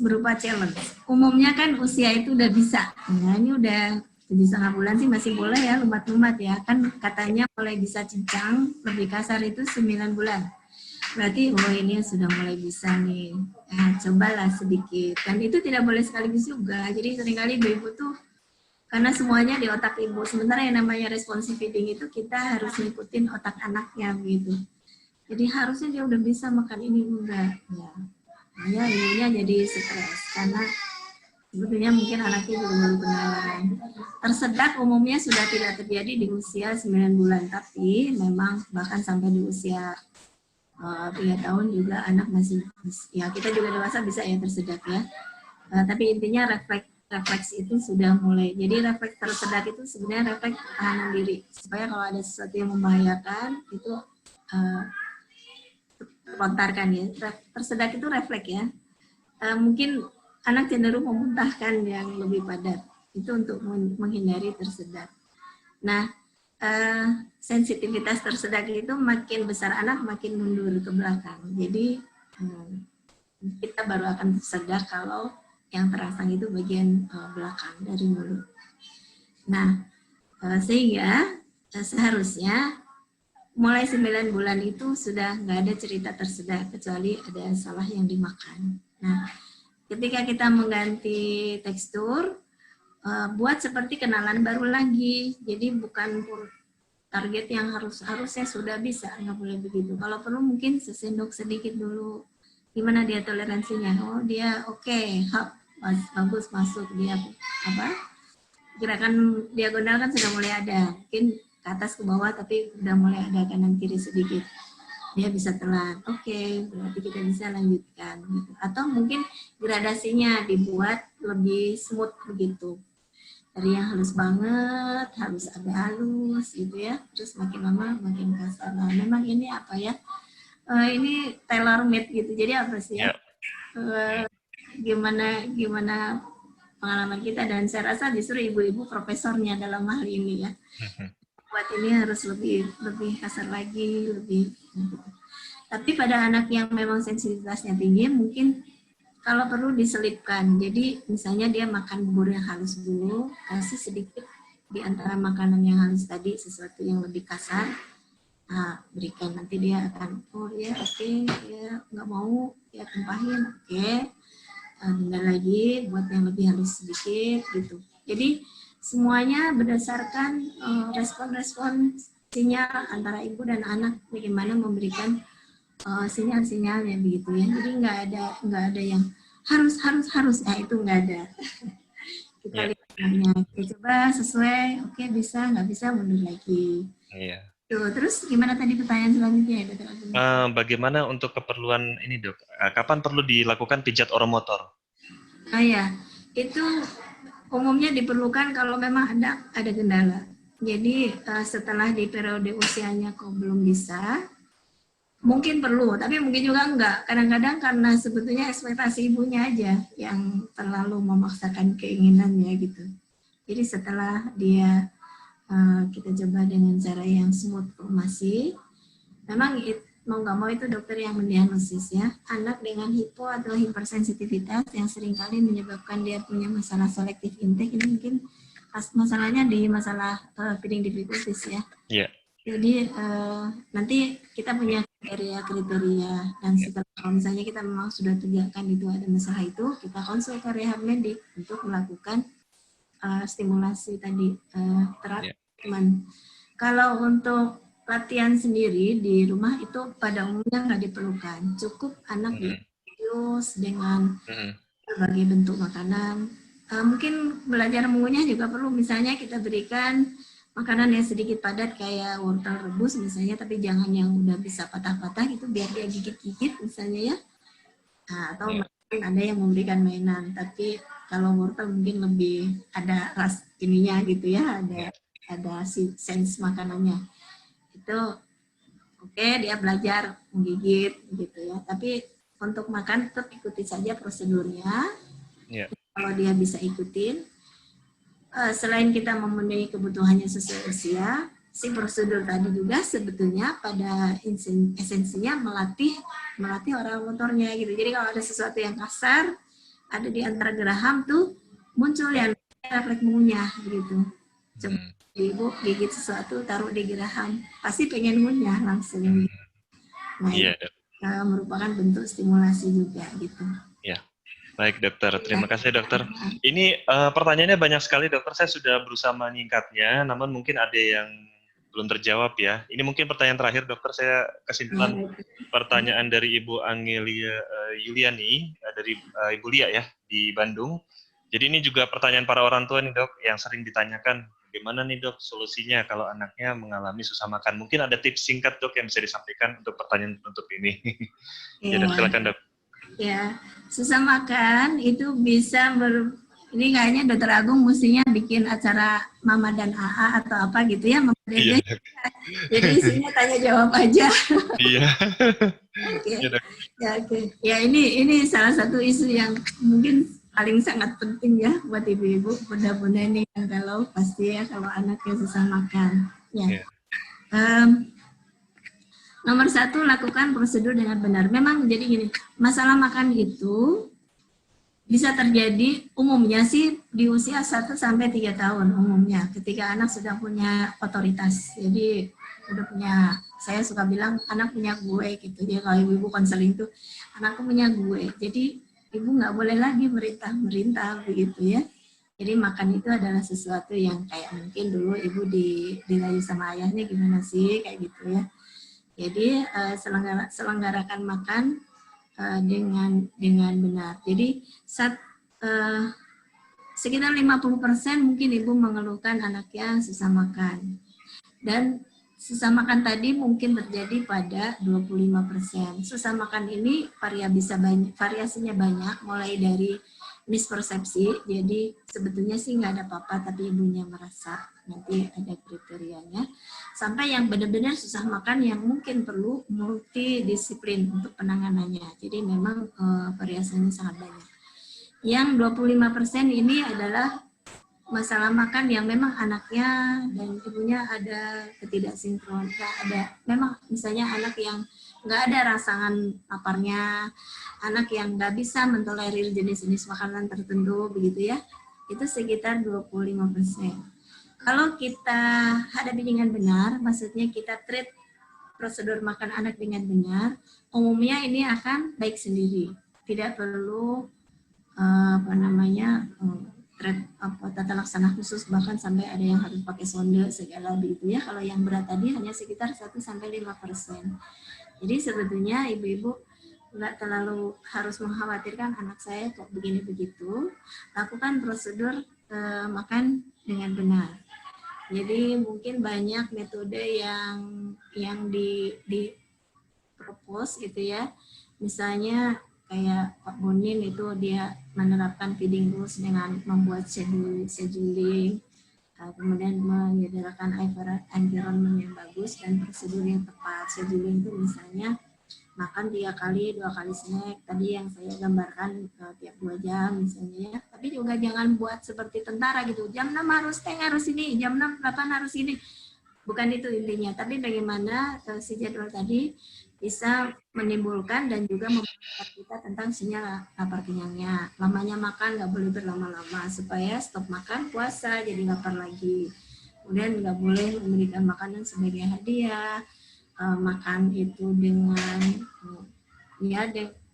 B: berupa challenge. Umumnya kan usia itu udah bisa. Nah ini udah 7,5 bulan sih masih boleh ya, lumat-lumat ya. Kan katanya mulai bisa cincang, lebih kasar itu 9 bulan. Berarti ini sudah mulai bisa nih. Cobalah sedikit. Dan itu tidak boleh sekaligus juga. Jadi seringkali ibu-ibu tuh karena semuanya di otak ibu. Sementara yang namanya responsive feeding itu kita harus ngikutin otak anaknya begitu. Jadi harusnya dia udah bisa makan ini enggak. Ya ibunya jadi stres karena sebetulnya mungkin anaknya juga baru kenalan. Tersedak umumnya sudah tidak terjadi di usia 9 bulan, tapi memang bahkan sampai di usia 3 tahun juga anak masih, ya kita juga dewasa bisa ya tersedak ya. Tapi intinya refleks itu sudah mulai. Jadi refleks tersedak itu sebenarnya refleks pertahanan diri. Supaya kalau ada sesuatu yang membahayakan itu lontarkan ya. Tersedak itu refleks ya. Mungkin anak cenderung memuntahkan yang lebih padat. Itu untuk menghindari tersedak. Nah, sensitivitas tersedak itu makin besar anak makin mundur ke belakang. Jadi kita baru akan tersedak kalau yang terangsang itu bagian belakang dari mulut. Nah, sehingga seharusnya mulai 9 bulan itu sudah nggak ada cerita tersedak kecuali ada salah yang dimakan. Nah, ketika kita mengganti tekstur, buat seperti kenalan baru lagi. Jadi bukan target yang harusnya sudah bisa, nggak boleh begitu. Kalau perlu mungkin sesendok sedikit dulu. gimana dia toleransinya. Oh dia oke, bagus masuk, dia apa gerakan diagonal kan sudah mulai ada, mungkin ke atas ke bawah tapi udah mulai ada kanan kiri sedikit, dia bisa telan, oke, berarti kita bisa lanjutkan gitu. Atau mungkin gradasinya dibuat lebih smooth begitu, dari yang halus banget, halus agak halus gitu ya, terus makin lama makin kasar. Nah memang ini apa ya, ini tailor made gitu, jadi apa sih ya, gimana pengalaman kita, dan saya rasa justru ibu-ibu profesornya dalam hal ini ya, buat ini harus lebih kasar lagi, lebih gitu. Tapi pada anak yang memang sensitivitasnya tinggi mungkin kalau perlu diselipkan, jadi misalnya dia makan bubur yang halus dulu, kasih sedikit di antara makanan yang halus tadi sesuatu yang lebih kasar, nah, berikan, nanti dia akan oh ya oke, ya nggak mau ya tumpahin, oke, tinggal lagi buat yang lebih halus sedikit gitu. Jadi semuanya berdasarkan respon-respon sinyal antara ibu dan anak, bagaimana memberikan sinyal-sinyalnya begitu ya. Jadi nggak ada yang harus ya, itu nggak ada. Kita lihat anaknya, coba sesuai, oke bisa, nggak bisa mundur lagi. Tuh, terus gimana tadi pertanyaan selanjutnya ya, Dr. Agung?
A: Bagaimana untuk keperluan ini dok? Kapan perlu dilakukan pijat oromotor?
B: Ya, itu umumnya diperlukan kalau memang ada kendala. Jadi setelah di periode usianya kok belum bisa, mungkin perlu, tapi mungkin juga enggak. Kadang-kadang karena sebetulnya ekspektasi ibunya aja yang terlalu memaksakan keinginannya gitu. Jadi setelah dia kita coba dengan cara yang smooth formasi, memang mau nggak mau itu dokter yang mendiagnosis ya, anak dengan hipo atau hipersensitivitas yang seringkali menyebabkan dia punya masalah selective intake, ini mungkin masalahnya di masalah feeding difficulties ya.
A: Yeah.
B: Jadi nanti kita punya kriteria dan setelah kalau misalnya kita memang sudah tegakkan itu ada masalah itu, kita konsul ke rehab medik untuk melakukan stimulasi tadi terapi. Kalau untuk latihan sendiri di rumah itu pada umumnya nggak diperlukan, cukup anak diinfus dengan berbagai bentuk makanan. Mungkin belajar mengunyah juga perlu, misalnya kita berikan makanan yang sedikit padat kayak wortel rebus misalnya, tapi jangan yang udah bisa patah-patah itu, biar dia gigit-gigit misalnya ya. Nah, atau mungkin ada yang memberikan mainan, tapi kalau wortel mungkin lebih ada ras ininya gitu ya, ada sense makanannya. Itu oke, dia belajar menggigit gitu ya. Tapi untuk makan tetap ikuti saja prosedurnya. Kalau dia bisa ikutin, selain kita memenuhi kebutuhannya sesuai usia, si prosedur tadi juga sebetulnya pada esensinya melatih oral motornya gitu. Jadi kalau ada sesuatu yang kasar, ada di antara geraham tuh muncul yang refleks mengunyah gitu. Coba ibu gigit sesuatu, taruh di geraham, pasti pengen ngunyah langsung. Nah, merupakan bentuk stimulasi juga gitu.
A: Ya, baik dokter, terima kasih dokter. Ini pertanyaannya banyak sekali dokter, saya sudah berusaha menyingkatnya, namun mungkin ada yang belum terjawab ya. Ini mungkin pertanyaan terakhir dokter, saya kesimpulan pertanyaan dari Ibu Angelia Yuliani, dari Ibu Lia ya, di Bandung. Jadi ini juga pertanyaan para orang tua nih dok, yang sering ditanyakan, bagaimana nih dok solusinya kalau anaknya mengalami susah makan? Mungkin ada tips singkat dok yang bisa disampaikan untuk pertanyaan penutup ini. Ya dok, silakan dok.
B: Ya, susah makan itu bisa ini kayaknya Dokter Agung mestinya bikin acara Mama dan AA atau apa gitu ya, Mama Dede. Jadi isinya tanya jawab aja.
A: Iya.
B: Oke. Ya, oke. Ya ini salah satu isu yang mungkin paling sangat penting ya buat ibu-ibu, bunda-bunda ini yang kalau pasti ya kalau anaknya susah makan. Ya. Nomor 1, lakukan prosedur dengan benar. Memang jadi gini, masalah makan itu bisa terjadi umumnya sih di usia 1-3 tahun umumnya, ketika anak sudah punya otoritas. Jadi udah punya, saya suka bilang anak punya gue gitu. Jadi kalau ibu-ibu konseling tuh, anakku punya gue. Jadi ibu nggak boleh lagi merintah begitu ya. Jadi makan itu adalah sesuatu yang kayak mungkin dulu ibu dirayu sama ayahnya gimana sih kayak gitu ya. Jadi selenggarakan makan dengan benar. Jadi sekitar 50% mungkin ibu mengeluhkan anaknya susah makan. Dan susah makan tadi mungkin terjadi pada 25%. Susah makan ini variasinya banyak, mulai dari mispersepsi, jadi sebetulnya sih nggak ada apa-apa, tapi ibunya merasa nanti ada kriterianya, sampai yang benar-benar susah makan yang mungkin perlu multidisiplin untuk penanganannya. Jadi memang variasinya sangat banyak. Yang 25% ini adalah masalah makan yang memang anaknya dan ibunya ada ketidaksinkron, ada memang misalnya anak yang nggak ada rasangan laparnya, anak yang nggak bisa mentolerir jenis-jenis makanan tertentu begitu ya, itu sekitar 25%. Kalau kita hadapi dengan benar, maksudnya kita treat prosedur makan anak dengan benar, umumnya ini akan baik sendiri, tidak perlu tata laksana khusus, bahkan sampai ada yang harus pakai sonde segala begitu ya. Kalau yang berat tadi hanya sekitar 1-5%. Jadi sebetulnya ibu-ibu nggak terlalu harus mengkhawatirkan anak saya kok begini begitu. Lakukan prosedur makan dengan benar. Jadi mungkin banyak metode yang di propose gitu ya. Misalnya kayak Pak Bonin itu dia menerapkan feeding rules dengan membuat scheduling, kemudian menyediakan environment yang bagus dan prosedur yang tepat. Scheduling itu misalnya makan 3 kali, 2 kali snack, tadi yang saya gambarkan tiap 2 jam misalnya ya. Tapi juga jangan buat seperti tentara gitu, jam 6 harus ini, jam 6, 8 harus ini. Bukan itu intinya, tapi bagaimana si jadwal tadi bisa menimbulkan dan juga memperhatikan kita tentang sinyal lapar kenyangnya. Lamanya makan nggak boleh berlama-lama supaya stop makan puasa jadi lapar lagi. Kemudian nggak boleh memberikan makanan sebagai hadiah. Makan itu dengan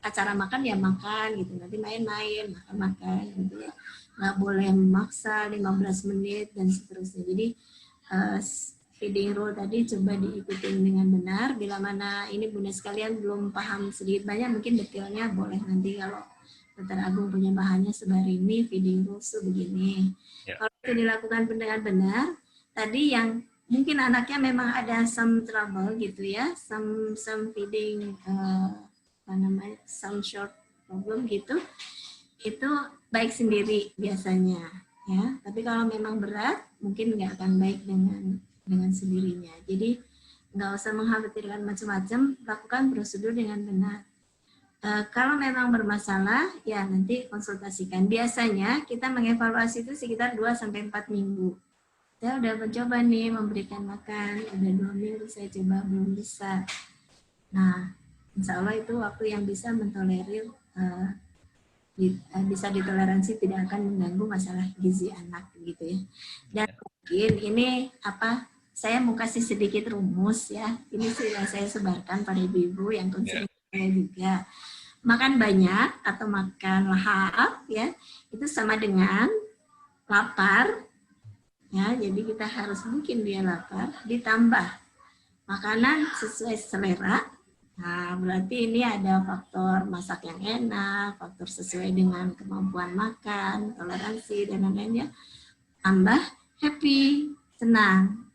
B: acara makan ya makan gitu, nanti main-main, makan gitu ya. Nggak boleh memaksa 15 menit dan seterusnya. Jadi feeding rule tadi coba diikuti dengan benar. Bila mana ini bunda sekalian belum paham sedikit banyak, mungkin detailnya boleh nanti kalau Dr. Agung punya bahannya sebar ini, feeding rules itu begini. Ya. Kalau itu dilakukan dengan benar, tadi yang mungkin anaknya memang ada some trouble gitu ya, some feeding some short problem gitu, itu baik sendiri biasanya ya. Tapi kalau memang berat, mungkin nggak akan baik dengan sendirinya. Jadi nggak usah mengkhawatirkan macam-macam, lakukan prosedur dengan benar. Kalau memang bermasalah, ya nanti konsultasikan. Biasanya kita mengevaluasi itu sekitar 2-4 minggu. Saya udah mencoba nih memberikan makan, udah 2 minggu saya coba belum bisa. Nah, insya Allah itu waktu yang bisa mentolerir, bisa ditoleransi, tidak akan mengganggu masalah gizi anak gitu ya. Dan mungkin ini saya mau kasih sedikit rumus ya. Ini sudah saya sebarkan pada ibu-ibu yang konseling saya juga. Makan banyak atau makan lahap ya, itu sama dengan lapar. Ya, jadi kita harus mungkin dia lapar, ditambah makanan sesuai selera. Nah, berarti ini ada faktor masak yang enak, faktor sesuai dengan kemampuan makan, toleransi dan lain-lainnya. Tambah happy, senang.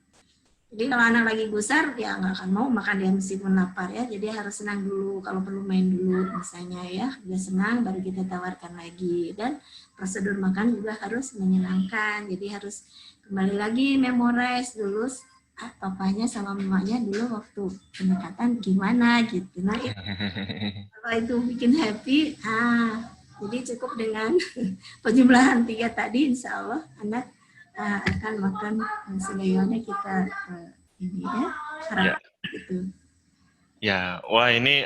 B: Jadi kalau anak lagi gusar, ya nggak akan mau makan dia meskipun lapar ya. Jadi harus senang dulu, kalau perlu main dulu misalnya ya. Udah senang, baru kita tawarkan lagi. Dan prosedur makan juga harus menyenangkan. Jadi harus kembali lagi memorize dulu papanya sama mamanya dulu waktu pendekatan gimana gitu. Nah, kalau itu bikin happy, jadi cukup dengan penjumlahan 3 tadi, insya Allah anak akan makan sebagaimana kita ini ya harapkan gitu.
A: Ya, wah ini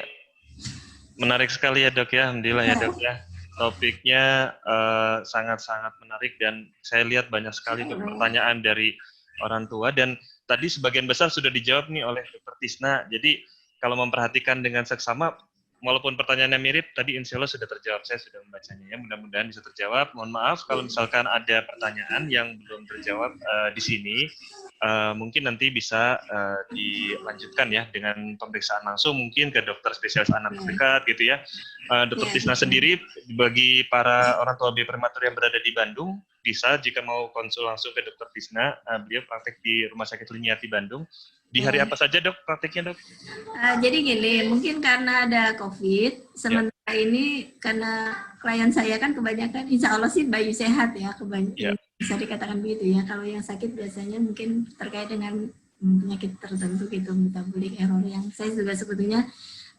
A: menarik sekali ya dok ya, alhamdulillah ya dok ya. Topiknya sangat-sangat menarik dan saya lihat banyak sekali pertanyaan dari orang tua dan tadi sebagian besar sudah dijawab nih oleh Dr. Tisna. Jadi kalau memperhatikan dengan seksama, walaupun pertanyaannya mirip, tadi insya Allah sudah terjawab. Saya sudah membacanya ya, mudah-mudahan bisa terjawab. Mohon maaf kalau misalkan ada pertanyaan yang belum terjawab di sini, mungkin nanti bisa dilanjutkan ya dengan pemeriksaan langsung mungkin ke dokter spesialis anak terdekat gitu ya. Dokter Tisna sendiri bagi para orang tua bayi prematur yang berada di Bandung bisa jika mau konsul langsung ke dokter Tisna, beliau praktek di Rumah Sakit Liniati Bandung. Di hari apa saja dok prakteknya dok?
B: Jadi gini, mungkin karena ada COVID, sementara ini karena klien saya kan kebanyakan, insya Allah sih bayi sehat ya, kebanyakan bisa dikatakan begitu ya. Kalau yang sakit biasanya mungkin terkait dengan penyakit tertentu gitu, metabolic error yang saya juga sebetulnya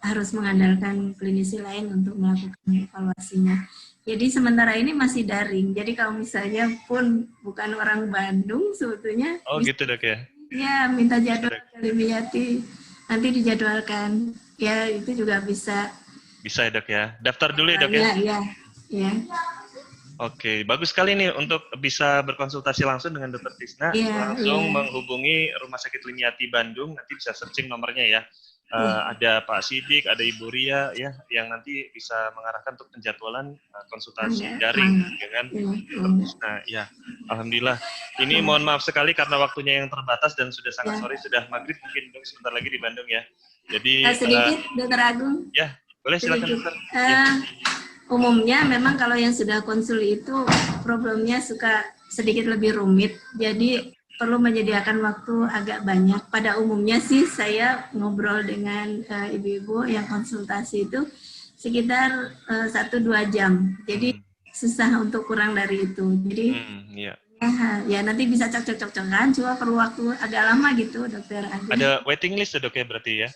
B: harus mengandalkan klinisi lain untuk melakukan evaluasinya. Jadi sementara ini masih daring. Jadi kalau misalnya pun bukan orang Bandung sebetulnya.
A: Oh gitu dok ya?
B: Ya, minta jadwal ke Limiati, nanti dijadwalkan. Ya, itu juga bisa.
A: Bisa ya dok ya? Daftar dulu ya dok ya?
B: Iya.
A: Oke, bagus sekali nih untuk bisa berkonsultasi langsung dengan Dokter Tisna, langsung menghubungi Rumah Sakit Liniati Bandung, nanti bisa searching nomornya ya. Ada Pak Sidik, ada Ibu Ria ya, yang nanti bisa mengarahkan untuk penjadwalan konsultasi daring dengan Dokter Tisna. Ya, alhamdulillah. Ini mohon maaf sekali karena waktunya yang terbatas dan sudah sangat sore, sudah maghrib mungkin dok sebentar lagi di Bandung ya. Jadi
B: sedikit, Dokter Agung.
A: Ya, boleh silakan dokter.
B: Umumnya memang kalau yang sudah konsul itu problemnya suka sedikit lebih rumit, jadi perlu menyediakan waktu agak banyak. Pada umumnya sih saya ngobrol dengan ibu-ibu yang konsultasi itu sekitar 1-2 jam, jadi susah untuk kurang dari itu. Jadi ya nanti bisa cocok-cocokan, cuma perlu waktu agak lama gitu dokter.
A: Ada waiting list ya dok ya berarti ya?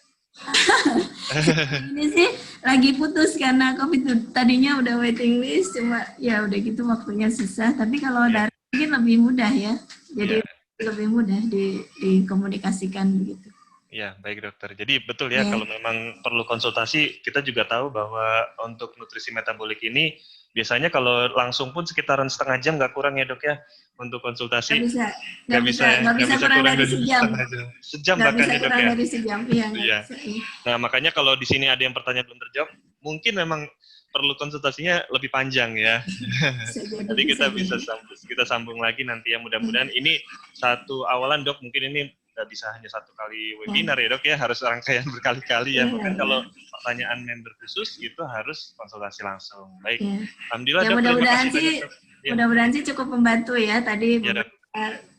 B: Ini sih lagi putus karena COVID, tadinya udah waiting list, cuma ya udah gitu waktunya susah. Tapi kalau dari mungkin lebih mudah ya, jadi lebih mudah dikomunikasikan begitu.
A: Ya, baik dokter. Jadi betul ya, kalau memang perlu konsultasi, kita juga tahu bahwa untuk nutrisi metabolik ini biasanya kalau langsung pun sekitaran setengah jam nggak kurang ya dok ya untuk konsultasi. Nggak bisa kurang dari sejam. Sejam bahkan ya dok ya.
B: Dari sejam, iya.
A: Nah makanya kalau di sini ada yang pertanyaan belum terjawab, mungkin memang perlu konsultasinya lebih panjang ya. Jadi kita sambung lagi nanti ya, mudah-mudahan ini satu awalan dok, mungkin ini nggak bisa hanya satu kali webinar ya dok ya, harus rangkaian berkali-kali ya. Mungkin kalau pertanyaan member khusus itu harus konsultasi langsung. Baik, alhamdulillah dok.
B: Mudah-mudahan sih cukup membantu ya tadi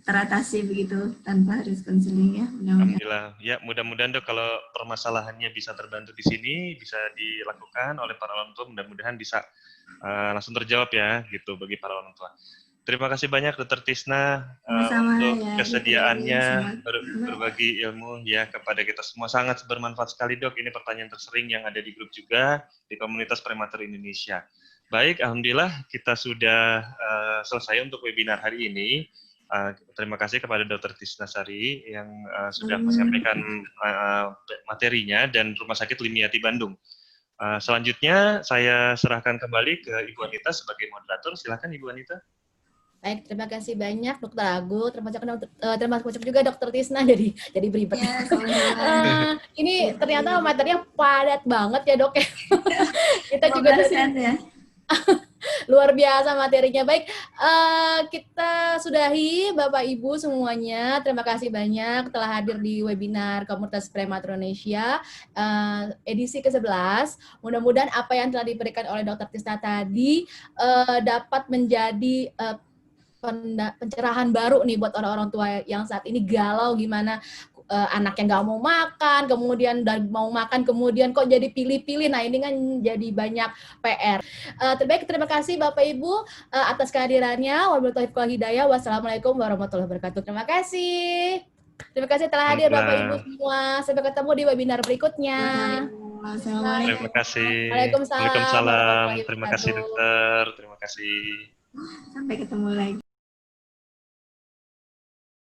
B: teratasi begitu tanpa harus konseling ya.
A: Alhamdulillah ya, mudah-mudahan dok kalau permasalahannya bisa terbantu di sini, bisa dilakukan oleh para orang tua, mudah-mudahan bisa langsung terjawab ya gitu bagi para orang tua. Terima kasih banyak Dokter Tisna untuk kesediaannya berbagi ilmu ya kepada kita semua, sangat bermanfaat sekali dok. Ini pertanyaan tersering yang ada di grup juga di komunitas prematur Indonesia. Baik, alhamdulillah kita sudah selesai untuk webinar hari ini. Terima kasih kepada Dokter Tisna Sari yang sudah menyampaikan materinya dan Rumah Sakit Limiati Bandung. Selanjutnya saya serahkan kembali ke Ibu Anita sebagai moderator. Silakan Ibu Anita.
D: Baik, terima kasih banyak Dokter Agung, terima kasih juga Dokter Tisna, jadi beribet. Ini ternyata materinya padat banget ya dok. Kita juga ya. Luar biasa materinya. Baik, kita sudahi Bapak Ibu semuanya. Terima kasih banyak telah hadir di webinar Komunitas Prematur Indonesia edisi ke-11. Mudah-mudahan apa yang telah diberikan oleh Dokter Tisna tadi dapat menjadi pencerahan baru nih buat orang-orang tua yang saat ini galau gimana anaknya nggak mau makan, kemudian mau makan, kemudian kok jadi pilih-pilih. Nah ini kan jadi banyak PR. Terbaik, terima kasih Bapak Ibu atas kehadirannya. Wassalamualaikum warahmatullahi wabarakatuh. Terima kasih. Terima kasih telah hadir Bapak Ibu semua. Sampai ketemu di webinar berikutnya.
A: Terima kasih.
D: Waalaikumsalam.
A: Terima kasih dokter. Terima kasih.
B: Sampai ketemu lagi.